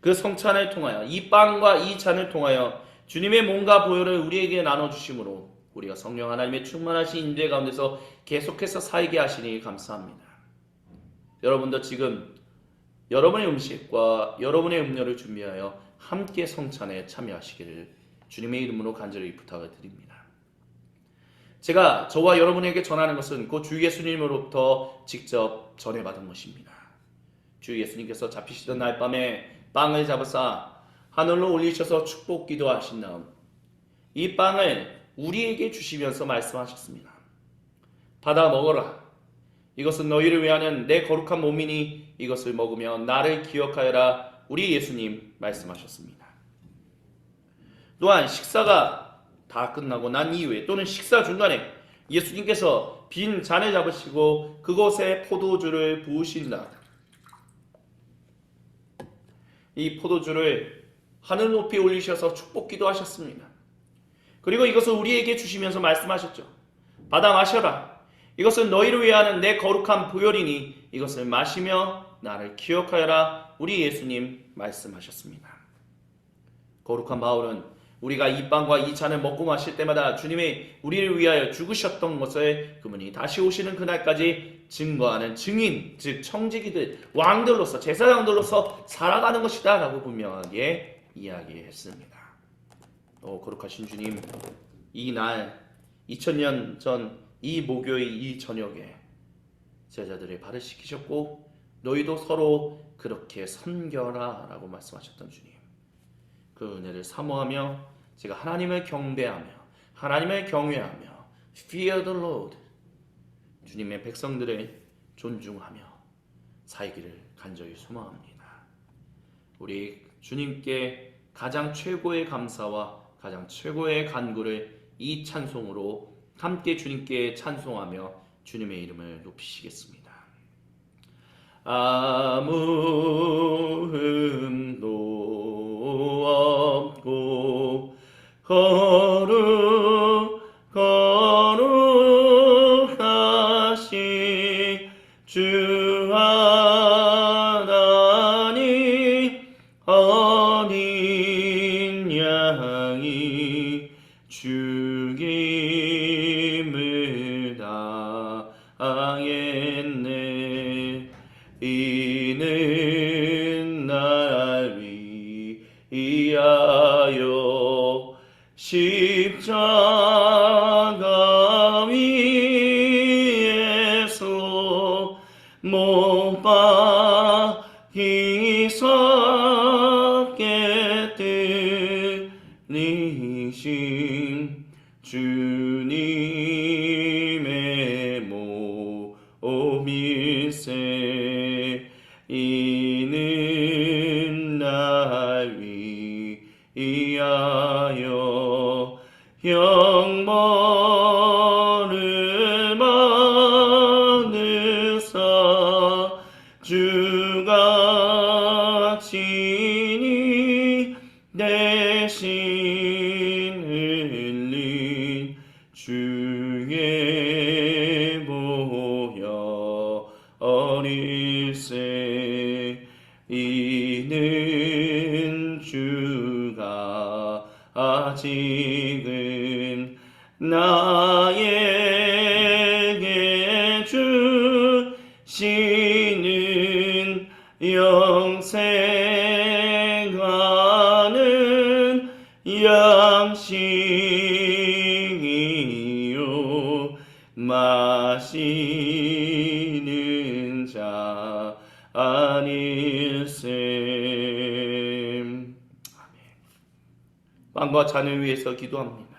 그 성찬을 통하여 이 빵과 이 잔을 통하여 주님의 몸과 보혈을 우리에게 나눠주심으로 우리가 성령 하나님의 충만하신 임재 가운데서 계속해서 살게 하시니 감사합니다. 여러분도 지금 여러분의 음식과 여러분의 음료를 준비하여 함께 성찬에 참여하시기를 주님의 이름으로 간절히 부탁을 드립니다. 제가 저와 여러분에게 전하는 것은 그 주 예수님으로부터 직접 전해받은 것입니다. 주 예수님께서 잡히시던 날 밤에 빵을 잡으사 하늘로 올리셔서 축복 기도하신 다음 이 빵을 우리에게 주시면서 말씀하셨습니다. 받아 먹어라. 이것은 너희를 위하는 내 거룩한 몸이니 이것을 먹으며 나를 기억하여라. 우리 예수님 말씀하셨습니다. 또한 식사가 다 끝나고 난 이후에 또는 식사 중간에 예수님께서 빈 잔을 잡으시고 그곳에 포도주를 부으신다. 이 포도주를 하늘 높이 올리셔서 축복 기도하셨습니다. 그리고 이것을 우리에게 주시면서 말씀하셨죠. 받아 마셔라. 이것은 너희를 위하는 내 거룩한 보혈이니 이것을 마시며 나를 기억하여라. 우리 예수님 말씀하셨습니다. 거룩한 바울은 우리가 이 빵과 이 잔을 먹고 마실 때마다 주님이 우리를 위하여 죽으셨던 것을 그분이 다시 오시는 그날까지 증거하는 증인, 즉 청지기들, 왕들로서 제사장들로서 살아가는 것이다 라고 분명하게 이야기했습니다. 거룩하신 주님, 이 날 2000년 전 이 목요일 이 저녁에 제자들의 발을 씻기셨고 너희도 서로 그렇게 섬겨라 라고 말씀하셨던 주님, 그 은혜를 사모하며 제가 하나님을 경배하며 하나님을 경외하며 Fear the Lord, 주님의 백성들을 존중하며 살기를 간절히 소망합니다. 우리 주님께 가장 최고의 감사와 가장 최고의 간구를 이 찬송으로 함께 주님께 찬송하며 주님의 이름을 높이시겠습니다. 아무 흠도 없고 거룩하신 주 하나님, 어린 양이 죽임을 당했네. 이는 날 위하여 십자가 위에서 못 박히사 깨뜨리신 주님의 몸일세. 이는 날 위하여 형벌을 받으사 주가 친히 대신 흘린 주의 보혈일세. 이는 주가 아직은 나에게 주시는 영생하는 양식이요 마시는 자 아닐세. 빵과 잔을 위해서 기도합니다.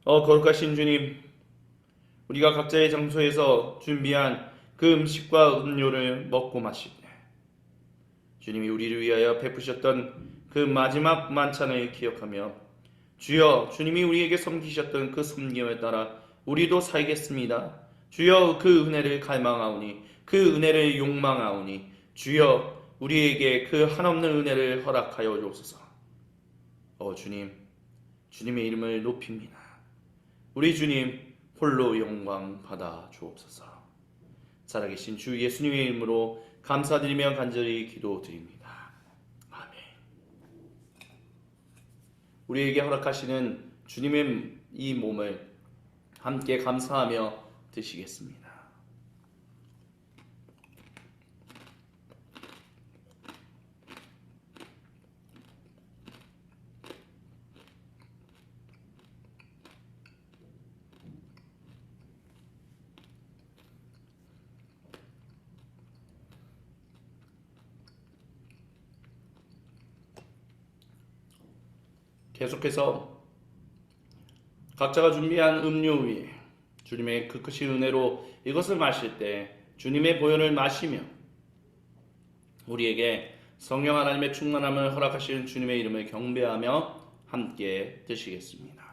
거룩하신 주님, 우리가 각자의 장소에서 준비한 그 음식과 음료를 먹고 마실 때 주님이 우리를 위하여 베푸셨던 그 마지막 만찬을 기억하며 주여, 주님이 우리에게 섬기셨던 그 섬김을 따라 우리도 살겠습니다. 주여, 그 은혜를 갈망하오니, 그 은혜를 욕망하오니 주여, 우리에게 그 한없는 은혜를 허락하여 주옵소서. 주님, 주님의 이름을 높입니다. 우리 주님 홀로 영광 받아 주옵소서. 살아계신 주 예수님의 이름으로 감사드리며 간절히 기도드립니다. 아멘. 우리에게 허락하시는 주님의 이 몸을 함께 감사하며 드시겠습니다. 계속해서 각자가 준비한 음료 위에 주님의 그 크신 은혜로 이것을 마실 때 주님의 보혈을 마시며 우리에게 성령 하나님의 충만함을 허락하시는 주님의 이름을 경배하며 함께 드시겠습니다.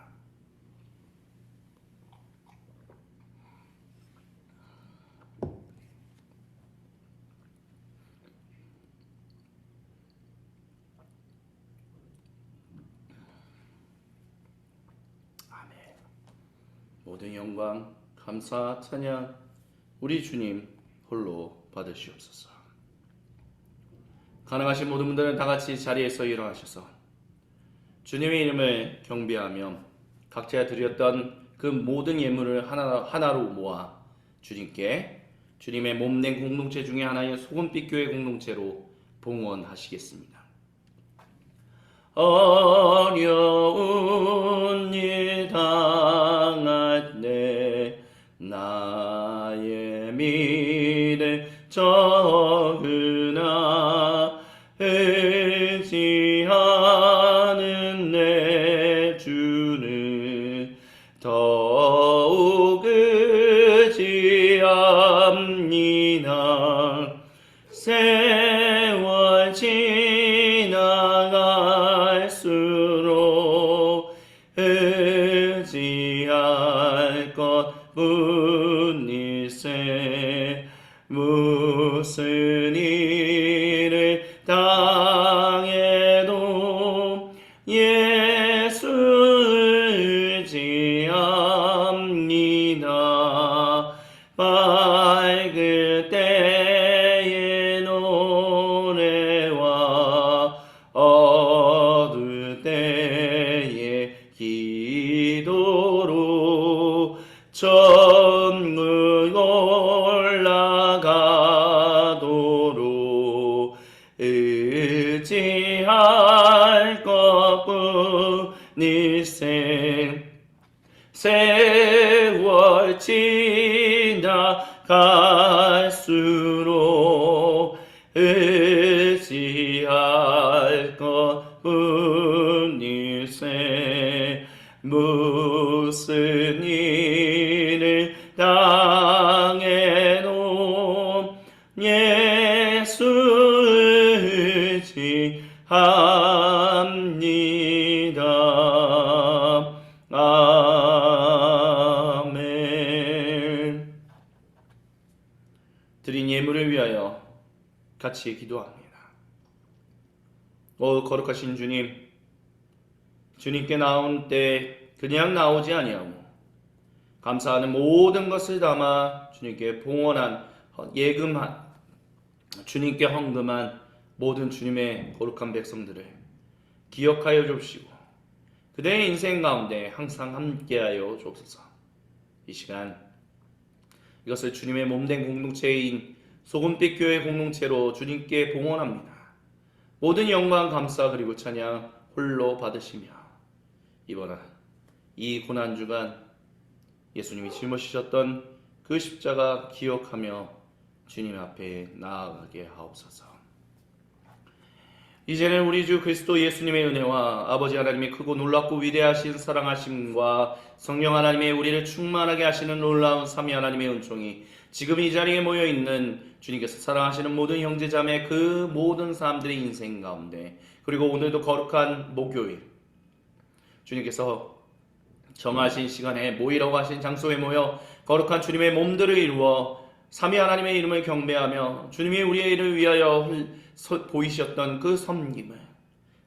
모든 영광, 감사, 찬양 우리 주님 홀로 받으시옵소서. 가능하신 모든 분들은 다 같이 자리에서 일어나셔서 주님의 이름을 경배하며 각자 드렸던 그 모든 예물을 하나로 모아 주님께 주님의 몸된 공동체 중에 하나인 소금빛 교회 공동체로 봉헌하시겠습니다. 어려운 일 당할 때 나의 미래 적으나 의지하는 내 주는 더욱 의지합니다. 세월 지나갈수록 의지할 것뿐일세. 무슨 일을 당해도 예수 의지합니다. 밝을 때의 노래와 어두울 때의 기도로 천국 올라가도록 의지할 것뿐일세. 세월 지나갈수록 의지할 것뿐일세. 무슨 일을 당해도 예수 의지합니다. 아멘. 드린 예물을 위하여 같이 기도합니다. 오 거룩하신 주님, 주님께 나온 때 그냥 나오지 아니하고 감사하는 모든 것을 담아 주님께 봉헌한 예금한 주님께 헌금한 모든 주님의 거룩한 백성들을 기억하여 주시고 그대의 인생 가운데 항상 함께하여 주옵소서. 이 시간 이것을 주님의 몸된 공동체인 소금빛 교회 공동체로 주님께 봉헌합니다. 모든 영광 감사 그리고 찬양 홀로 받으시며 이번 이 고난주간 예수님이 짊어지셨던 그 십자가 기억하며 주님 앞에 나아가게 하옵소서. 이제는 우리 주 그리스도 예수님의 은혜와 아버지 하나님의 크고 놀랍고 위대하신 사랑하심과 성령 하나님의 우리를 충만하게 하시는 놀라운 삼위 하나님의 은총이 지금 이 자리에 모여있는 주님께서 사랑하시는 모든 형제자매 그 모든 사람들의 인생 가운데 그리고 오늘도 거룩한 목요일 주님께서 정하신 시간에 모이라고 하신 장소에 모여 거룩한 주님의 몸들을 이루어 삼위 하나님의 이름을 경배하며 주님이 우리의 일을 위하여 보이셨던 그 섬김을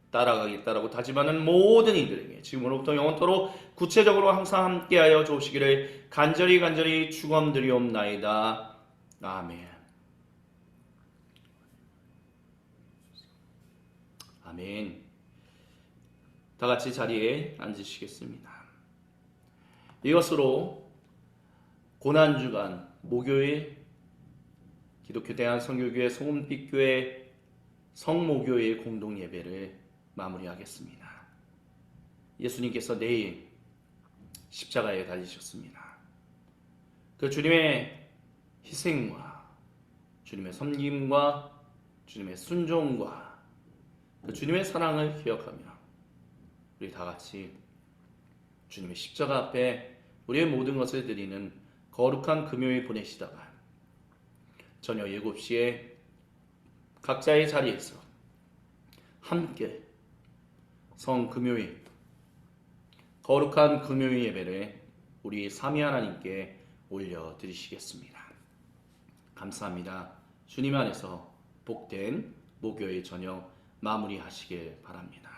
따라가겠다라고 다짐하는 모든 이들에게 지금으로부터 영원토록 구체적으로 항상 함께하여 주시기를 간절히 축원드리옵나이다. 아멘. 아멘. 다 같이 자리에 앉으시겠습니다. 이것으로 고난주간 목요일 기독교 대한선교교회 소금빛교회 성모교일 공동예배를 마무리하겠습니다. 예수님께서 내일 십자가에 달리셨습니다. 그 주님의 희생과 주님의 섬김과 주님의 순종과 그 주님의 사랑을 기억하며 우리 다 같이 주님의 십자가 앞에 우리의 모든 것을 드리는 거룩한 금요일 보내시다가 저녁 7시에 각자의 자리에서 함께 성금요일 거룩한 금요일 예배를 우리 삼위 하나님께 올려드리시겠습니다. 감사합니다. 주님 안에서 복된 목요일 저녁 마무리하시길 바랍니다.